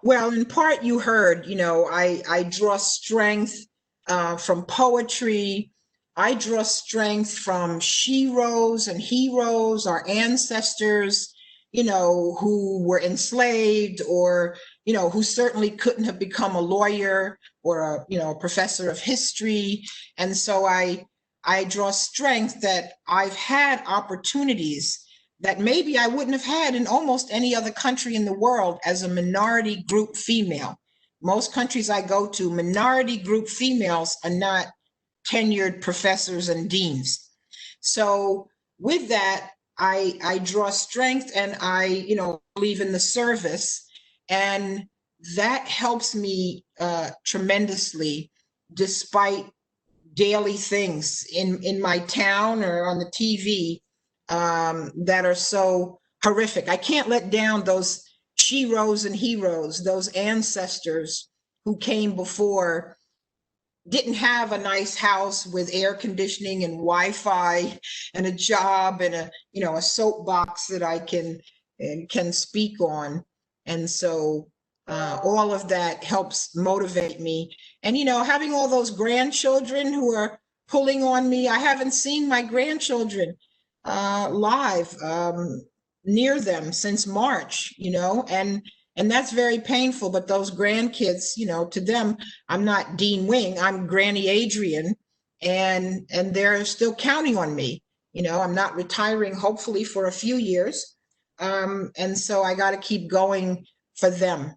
Well, in part, you heard, I draw strength from poetry. I draw strength from sheroes and heroes, our ancestors, who were enslaved, or who certainly couldn't have become a lawyer or a professor of history. And so I draw strength that I've had opportunities that maybe I wouldn't have had in almost any other country in the world as a minority group female. Most countries I go to, minority group females are not tenured professors and deans. So with that, I draw strength, and I, believe in the service. And that helps me tremendously, despite daily things in my town or on the TV that are so horrific. I can't let down those sheroes and heroes, those ancestors who came before, didn't have a nice house with air conditioning and Wi-Fi and a job and a soapbox that I can speak on. And so all of that helps motivate me. And, having all those grandchildren who are pulling on me, I haven't seen my grandchildren live near them since March, and that's very painful. But those grandkids, to them, I'm not Dean Wing, I'm Granny Adrien, and they're still counting on me. I'm not retiring, hopefully, for a few years. And so I got to keep going for them.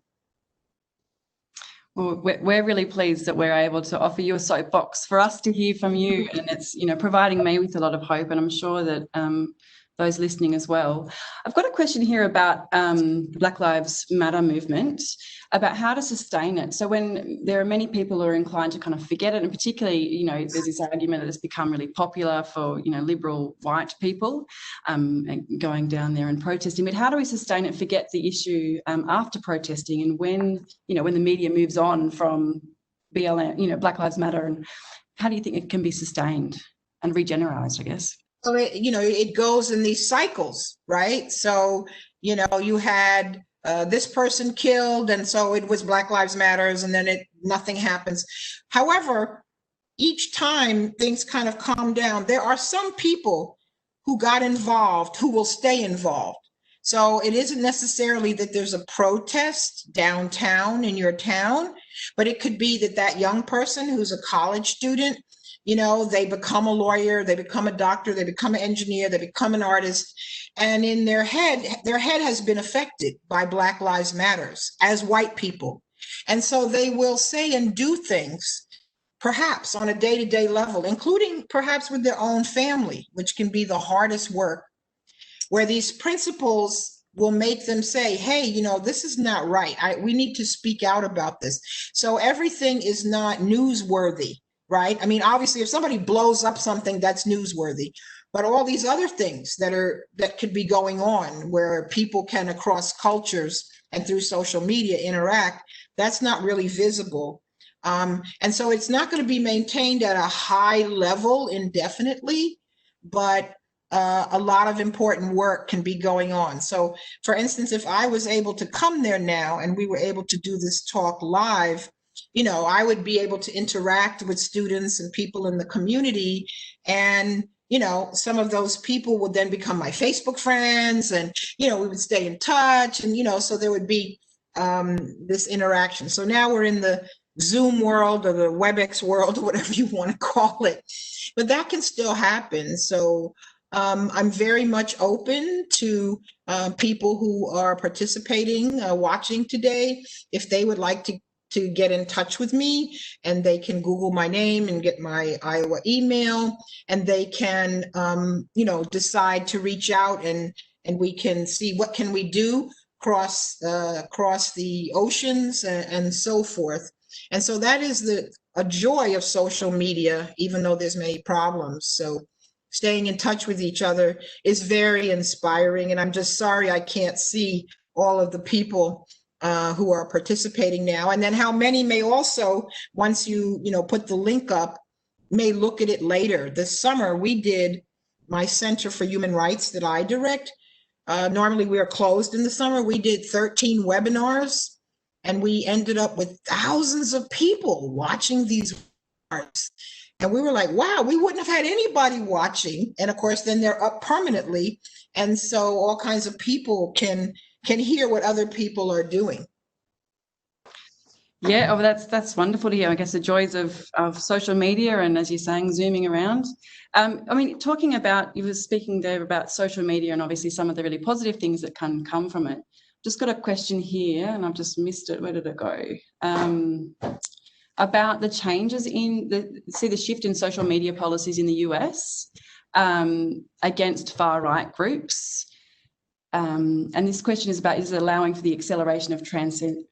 Well, we're really pleased that we're able to offer you a soapbox for us to hear from you, and it's providing me with a lot of hope, and I'm sure that those listening as well. I've got a question here about the Black Lives Matter movement, about how to sustain it. So when there are many people who are inclined to kind of forget it, and particularly, there's this argument that it's become really popular for, liberal white people and going down there and protesting. But how do we sustain it, forget the issue after protesting, and when the media moves on from BLM, Black Lives Matter, and how do you think it can be sustained and regenerized, I guess? Well, it goes in these cycles, right? So, you had this person killed, and so it was Black Lives Matters, and then nothing happens. However, each time things kind of calm down, there are some people who got involved who will stay involved. So it isn't necessarily that there's a protest downtown in your town, but it could be that young person who's a college student, they become a lawyer, they become a doctor, they become an engineer, they become an artist. And in their head has been affected by Black Lives Matters as white people. And so they will say and do things, perhaps on a day-to-day level, including perhaps with their own family, which can be the hardest work, where these principles will make them say, hey, you know, this is not right. We need to speak out about this. So everything is not newsworthy, right? I mean, obviously, if somebody blows up something, that's newsworthy. But all these other things that could be going on where people can, across cultures and through social media, interact, that's not really visible. And so it's not going to be maintained at a high level indefinitely, but a lot of important work can be going on. So, for instance, if I was able to come there now and we were able to do this talk live, you know, I would be able to interact with students and people in the community. And, you know, some of those people would then become my Facebook friends, and, you know, we would stay in touch, and, you know, so there would be this interaction. So now we're in the Zoom world or the WebEx world, or whatever you want to call it, but that can still happen. So I'm very much open to people who are participating, watching today, if they would like to get in touch with me, and they can Google my name and get my Iowa email, and they can, you know, decide to reach out, and we can see what can we do across the oceans and so forth. And so that is a joy of social media, even though there's many problems. So staying in touch with each other is very inspiring. And I'm just sorry I can't see all of the people who are participating now. And then how many may also, once you know, put the link up, may look at it later. This summer, we did, my Center for Human Rights that I direct. Normally we are closed in the summer. We did 13 webinars, and we ended up with thousands of people watching these webinars. And we were like, wow, we wouldn't have had anybody watching. And of course, then they're up permanently. And so all kinds of people can hear what other people are doing. Yeah, oh, that's wonderful to hear. I guess the joys of social media, and, as you're saying, zooming around. I mean, talking about, you were speaking there about social media and obviously some of the really positive things that can come from it. Just got a question here, and I've just missed it. Where did it go? About the changes in the shift in social media policies in the US against far-right groups. And this question is about, is it allowing for the acceleration of transcendence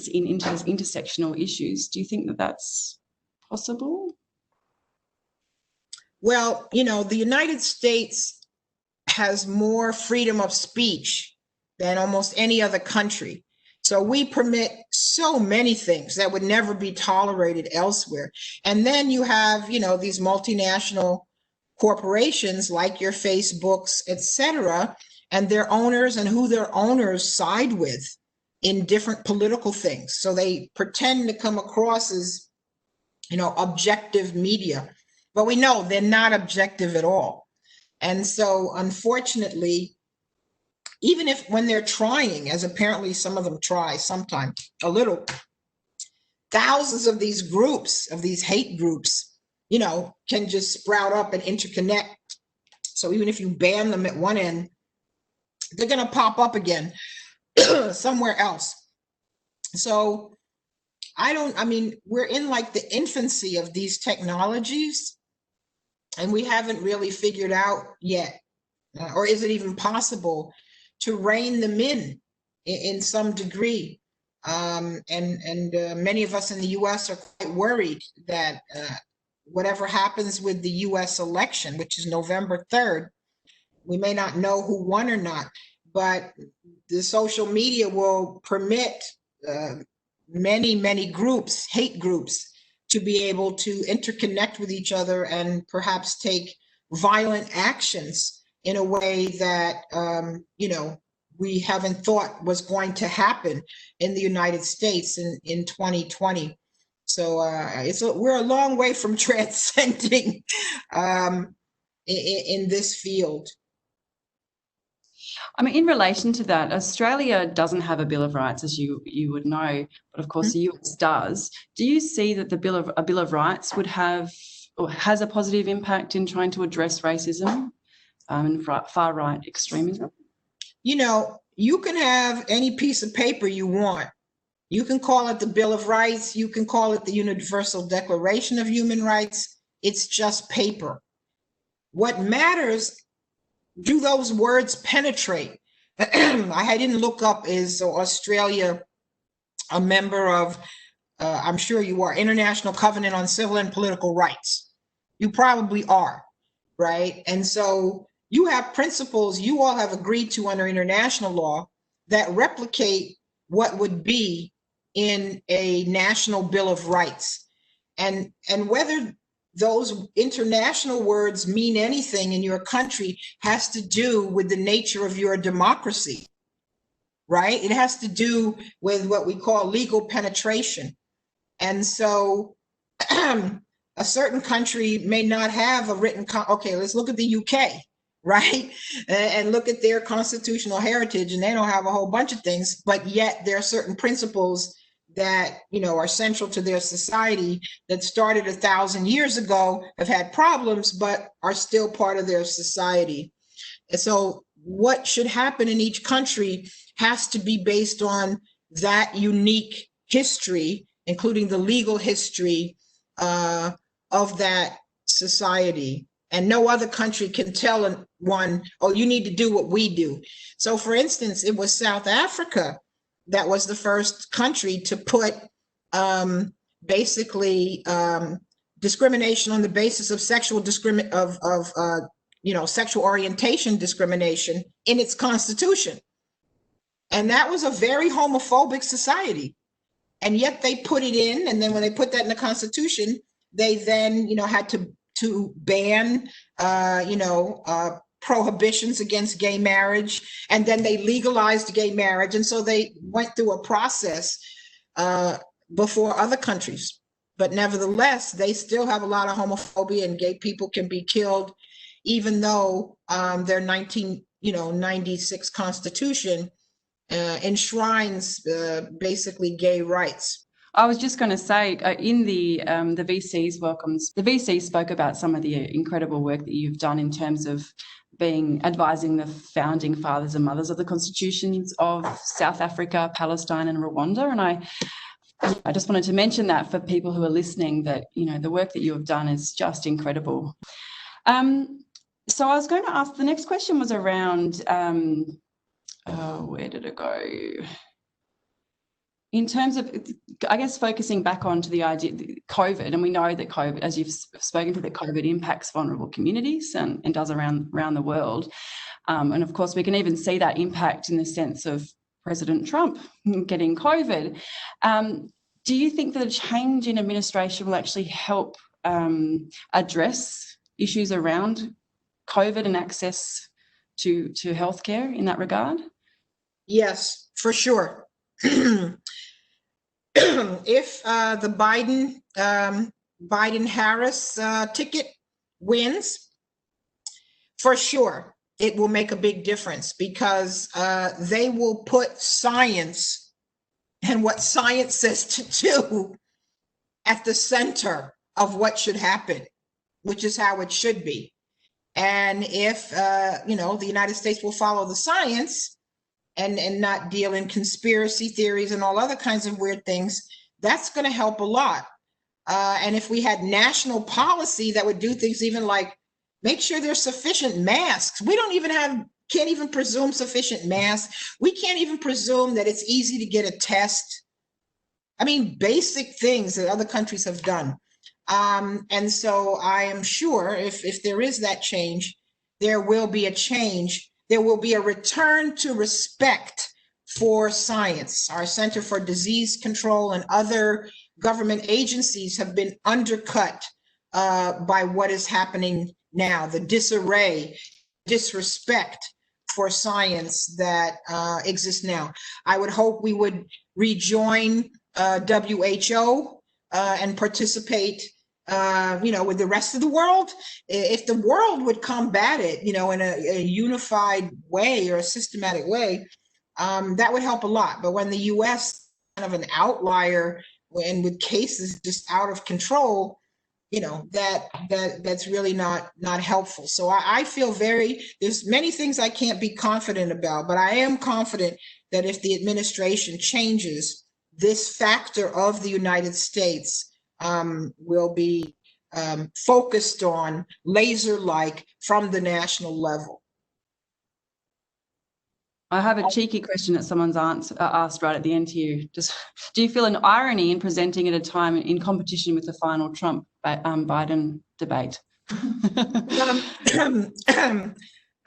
in intersectional issues? Do you think that that's possible? Well, you know, the United States has more freedom of speech than almost any other country. So we permit so many things that would never be tolerated elsewhere. And then you have, you know, these multinational corporations like your Facebooks, et cetera, and their owners and who their owners side with in different political things. So they pretend to come across as, you know, objective media, but we know they're not objective at all. And so unfortunately, even if when they're trying, as apparently some of them try sometimes a little, thousands of these groups, of these hate groups, you know, can just sprout up and interconnect. So even if you ban them at one end, they're going to pop up again somewhere else. So I mean, we're in like the infancy of these technologies, and we haven't really figured out yet, or is it even possible to rein them in some degree. And many of us in the US are quite worried that whatever happens with the US election, which is November 3rd, we may not know who won or not, but the social media will permit many groups, hate groups, to be able to interconnect with each other and perhaps take violent actions in a way that, you know, we haven't thought was going to happen in the United States in 2020. So we're a long way from transcending in this field. I mean, in relation to that, Australia doesn't have a Bill of Rights, as you would know, but of course the US does. Do you see that a Bill of Rights would have or has a positive impact in trying to address racism and far-right extremism? You know, you can have any piece of paper you want. You can call it the Bill of Rights. You can call it the Universal Declaration of Human Rights. It's just paper. What matters do those words penetrate? I didn't look up, is Australia a member of, I'm sure you are, International Covenant on Civil and Political Rights? You probably are, right? And so you have principles you all have agreed to under international law that replicate what would be in a national Bill of Rights. And whether those international words mean anything in your country has to do with the nature of your democracy, right? It has to do with what we call legal penetration. And so a certain country may not have a written, okay, let's look at the UK, right? And look at their constitutional heritage, and they don't have a whole bunch of things, but yet there are certain principles that, you know, are central to their society that started 1,000 years ago, have had problems, but are still part of their society. And so what should happen in each country has to be based on that unique history, including the legal history of that society. And no other country can tell one, oh, you need to do what we do. So for instance, it was South Africa that was the first country to put basically discrimination on the basis of sexual sexual orientation discrimination in its constitution. And that was a very homophobic society. And yet they put it in, and then when they put that in the constitution, they then, you know, had to ban, prohibitions against gay marriage, and then they legalized gay marriage. And so they went through a process before other countries. But nevertheless, they still have a lot of homophobia, and gay people can be killed, even though their 1996 Constitution enshrines basically gay rights. I was just going to say, in the VC's welcomes, the VC spoke about some of the incredible work that you've done in terms of advising the founding fathers and mothers of the constitutions of South Africa, Palestine, and Rwanda. And I just wanted to mention that for people who are listening, that, you know, the work that you have done is just incredible. So I was going to ask, the next question was around, where did it go? In terms of, I guess, focusing back onto the idea of COVID, and we know that COVID, as you've spoken to, that COVID impacts vulnerable communities and does around the world. And of course, we can even see that impact in the sense of President Trump getting COVID. Do you think that a change in administration will actually help address issues around COVID and access to healthcare in that regard? Yes, for sure. If the Biden-Harris ticket wins, for sure, it will make a big difference, because they will put science and what science says to do at the center of what should happen, which is how it should be. And if, the United States will follow the science and not deal in conspiracy theories and all other kinds of weird things, that's going to help a lot. And if we had national policy that would do things even like make sure there's sufficient masks. We can't even presume sufficient masks. We can't even presume that it's easy to get a test. I mean, basic things that other countries have done. And so I am sure if there is that change, there will be a change. There will be a return to respect for science. Our Center for Disease Control and other government agencies have been undercut by what is happening now, the disarray, disrespect for science that exists now. I would hope we would rejoin WHO and participate with the rest of the world. If the world would combat it, in a unified way or a systematic way, that would help a lot. But when the US is kind of an outlier and with cases just out of control, that's really not helpful. So I feel there's many things I can't be confident about, but I am confident that if the administration changes, this factor of the United States will be focused on laser-like from the national level. I have a cheeky question that someone's asked right at the end to you. Do you feel an irony in presenting at a time in competition with the final Trump-Biden debate?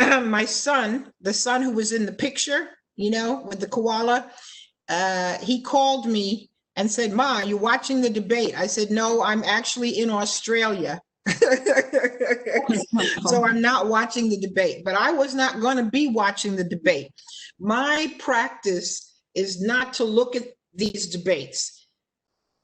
My son, the son who was in the picture, with the koala, he called me and said, "Ma, you watching the debate?" I said, "No, I'm actually in Australia." So I'm not watching the debate, but I was not going to be watching the debate. My practice is not to look at these debates,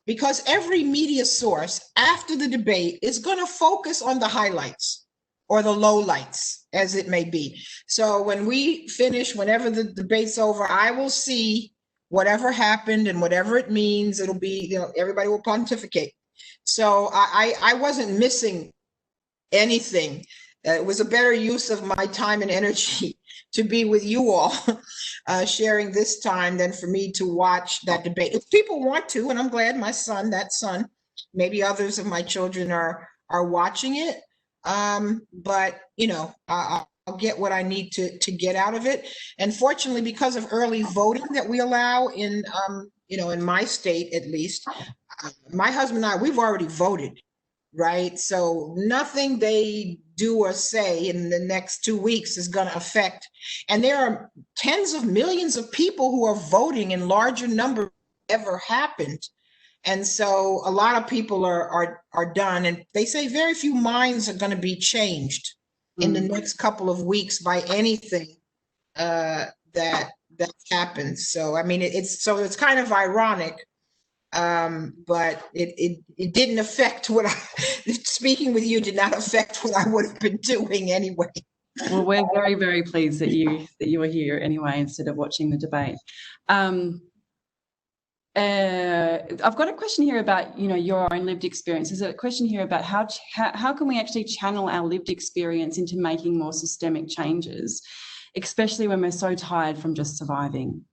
because every media source after the debate is going to focus on the highlights or the lowlights, as it may be. So when we finish, whenever the debate's over, I will see whatever happened and whatever it means. It'll be, everybody will pontificate. So I wasn't missing anything. It was a better use of my time and energy to be with you all, sharing this time, than for me to watch that debate. If people want to, and I'm glad my son, maybe others of my children are watching it. But I'll get what I need to get out of it. And fortunately, because of early voting that we allow in my state, at least, my husband and I, we've already voted, right? So nothing they do or say in the next 2 weeks is going to affect. And there are tens of millions of people who are voting in larger numbers than ever happened. And so a lot of people are done. And they say very few minds are going to be changed in the next couple of weeks by anything that happens. So, I mean, it's kind of ironic. But it didn't affect speaking with you did not affect what I would have been doing anyway. Well, we're very, very pleased that you were here anyway, instead of watching the debate. I've got a question here about, your own lived experience. There's a question here about how can we actually channel our lived experience into making more systemic changes, especially when we're so tired from just surviving?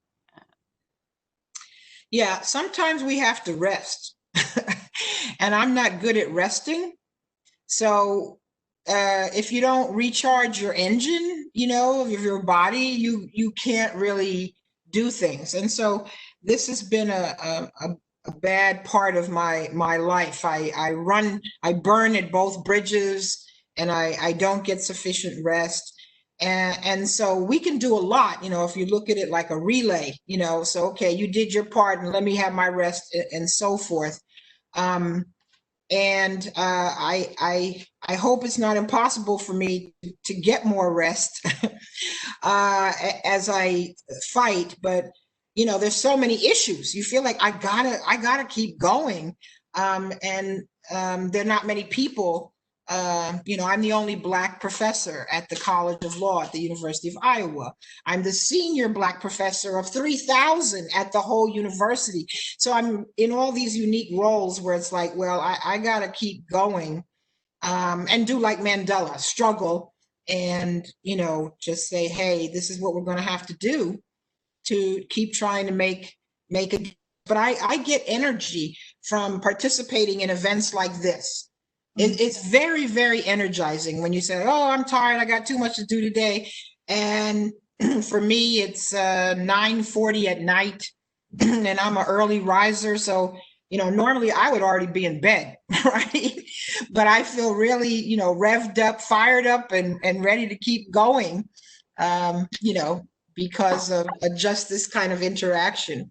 Yeah, sometimes we have to rest. And I'm not good at resting. So if you don't recharge your engine, of your body, you can't really do things. And so this has been a bad part of my life. I burn at both bridges, and I don't get sufficient rest. And so we can do a lot, if you look at it like a relay, so, okay, you did your part and let me have my rest, and so forth. I hope it's not impossible for me to get more rest as I fight, but there's so many issues. You feel like I gotta keep going. There are not many people. I'm the only Black professor at the College of Law at the University of Iowa. I'm the senior Black professor of 3,000 at the whole university. So I'm in all these unique roles where it's like, well, I got to keep going and do like Mandela, struggle, and, just say, hey, this is what we're going to have to do to keep trying to make it. But I get energy from participating in events like this. It's very, very energizing when you say, oh, I'm tired, I got too much to do today. And for me, it's 9:40 at night, and I'm an early riser. So, normally I would already be in bed, right? But I feel really, revved up, fired up, and ready to keep going, because of just this kind of interaction.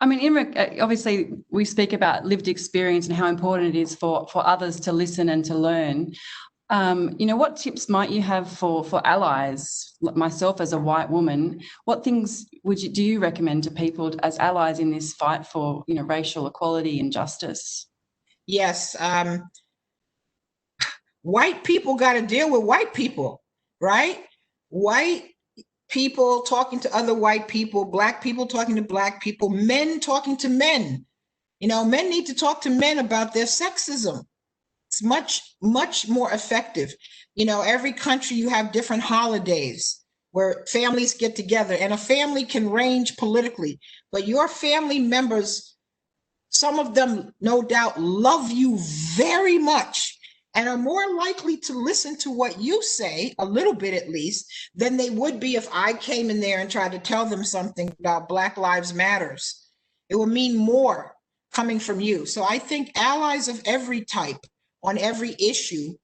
I mean, obviously we speak about lived experience and how important it is for others to listen and to learn. What tips might you have for allies, like myself as a white woman? What things do you recommend to people as allies in this fight for, racial equality and justice? Yes. White people got to deal with white people, right? White people talking to other white people, Black people talking to Black people, men talking to men. Men need to talk to men about their sexism. It's much, much more effective. Every country you have different holidays where families get together, and a family can range politically, but your family members, some of them no doubt love you very much, and are more likely to listen to what you say, a little bit at least, than they would be if I came in there and tried to tell them something about Black Lives Matters. It will mean more coming from you. So I think allies of every type on every issue,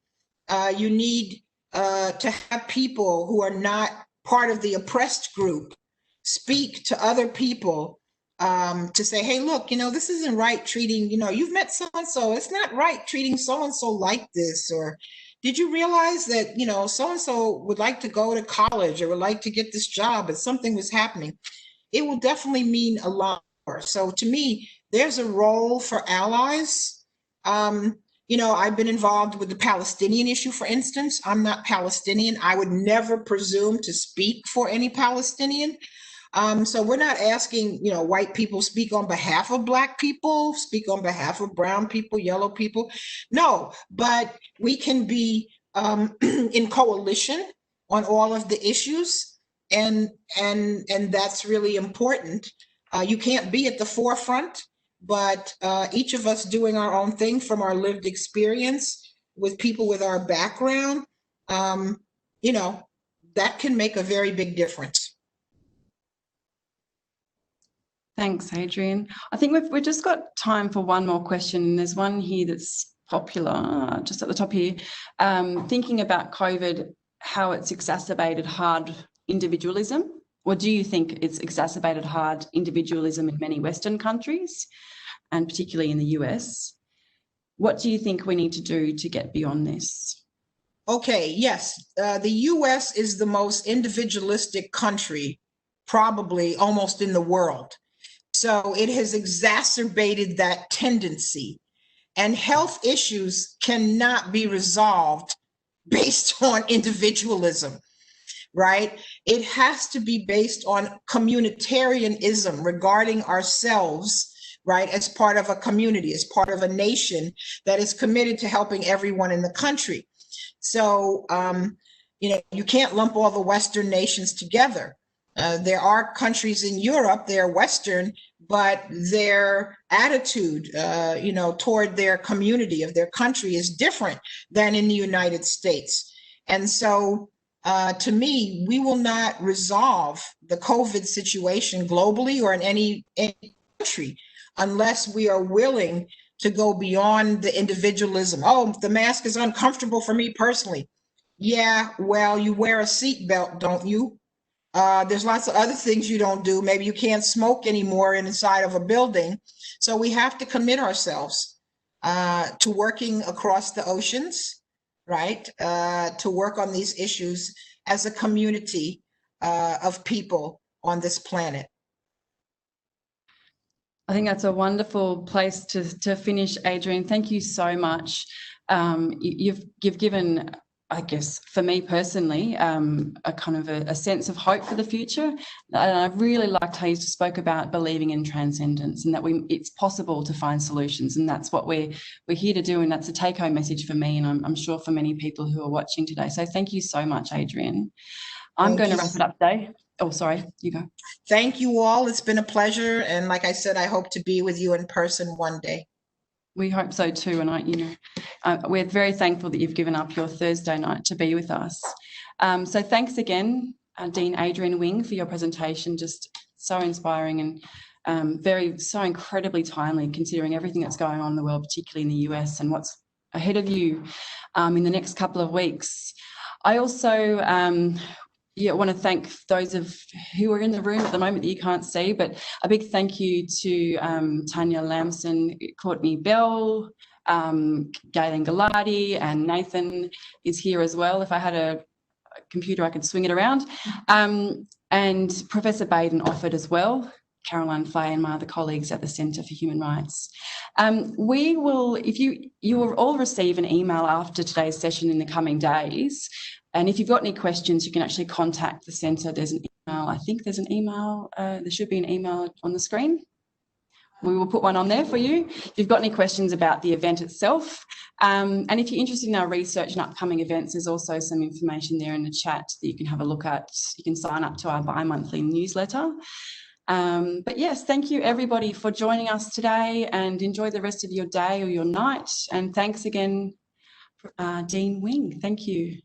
you need to have people who are not part of the oppressed group speak to other people to say, hey, look, you know, this isn't right treating, you know, you've met so-and-so, it's not right treating so-and-so like this. Or did you realize that, you know, so-and-so would like to go to college or would like to get this job, but something was happening? It will definitely mean a lot more. So to me, there's a role for allies. You know, I've been involved with the Palestinian issue, for instance. I'm not Palestinian. I would never presume to speak for any Palestinian. So we're not asking, you know, white people speak on behalf of Black people, speak on behalf of brown people, yellow people. No, but we can be in coalition on all of the issues, and that's really important. You can't be at the forefront, but each of us doing our own thing from our lived experience with people with our background, you know, that can make a very big difference. Thanks, Adrien. I think we've just got time for one more question. And there's one here that's popular, just at the top here. Thinking about COVID, how it's exacerbated hard individualism, or do you think it's exacerbated hard individualism in many Western countries, and particularly in the US? What do you think we need to do to get beyond this? Okay, yes. The US is the most individualistic country, probably almost in the world. So it has exacerbated that tendency. And health issues cannot be resolved based on individualism, right? It has to be based on communitarianism regarding ourselves, right, as part of a community, as part of a nation that is committed to helping everyone in the country. So, you know, you can't lump all the Western nations together. There are countries in Europe, they're Western, but their attitude, you know, toward their community of their country is different than in the United States. And so, to me, we will not resolve the COVID situation globally or in any country unless we are willing to go beyond the individualism. Oh, the mask is uncomfortable for me personally. Yeah, well, you wear a seatbelt, don't you? There's lots of other things you don't do. Maybe you can't smoke anymore inside of a building. So we have to commit ourselves to working across the oceans, right? To work on these issues as a community of people on this planet. I think that's a wonderful place to finish, Adrien. Thank you so much. You've given, I guess, for me personally, a kind of a sense of hope for the future. And I really liked how you spoke about believing in transcendence and that it's possible to find solutions. And that's what we're here to do. And that's a take-home message for me, and I'm sure for many people who are watching today. So thank you so much, Adrien. I'm going to wrap it up today. Oh, sorry, you go. Thank you all. It's been a pleasure. And like I said, I hope to be with you in person one day. We hope so too, and we're very thankful that you've given up your Thursday night to be with us. So thanks again, Dean Adrien Wing, for your presentation. Just so inspiring and so incredibly timely, considering everything that's going on in the world, particularly in the US, and what's ahead of you in the next couple of weeks. I also want to thank those of who are in the room at the moment that you can't see, but a big thank you to Tanya Lamson, Courtney Bell, Galen Gallardi, and Nathan is here as well. If I had a computer, I could swing it around. And Professor Baden offered as well, Caroline Fay and my other colleagues at the Centre for Human Rights. We will, you will all receive an email after today's session in the coming days. And if you've got any questions, you can actually contact the centre. There's an email, I think there's an email, there should be an email on the screen. We will put one on there for you if you've got any questions about the event itself. And if you're interested in our research and upcoming events, there's also some information there in the chat that you can have a look at. You can sign up to our bi-monthly newsletter. But yes, thank you everybody for joining us today, and enjoy the rest of your day or your night. And thanks again Dean Wing, thank you.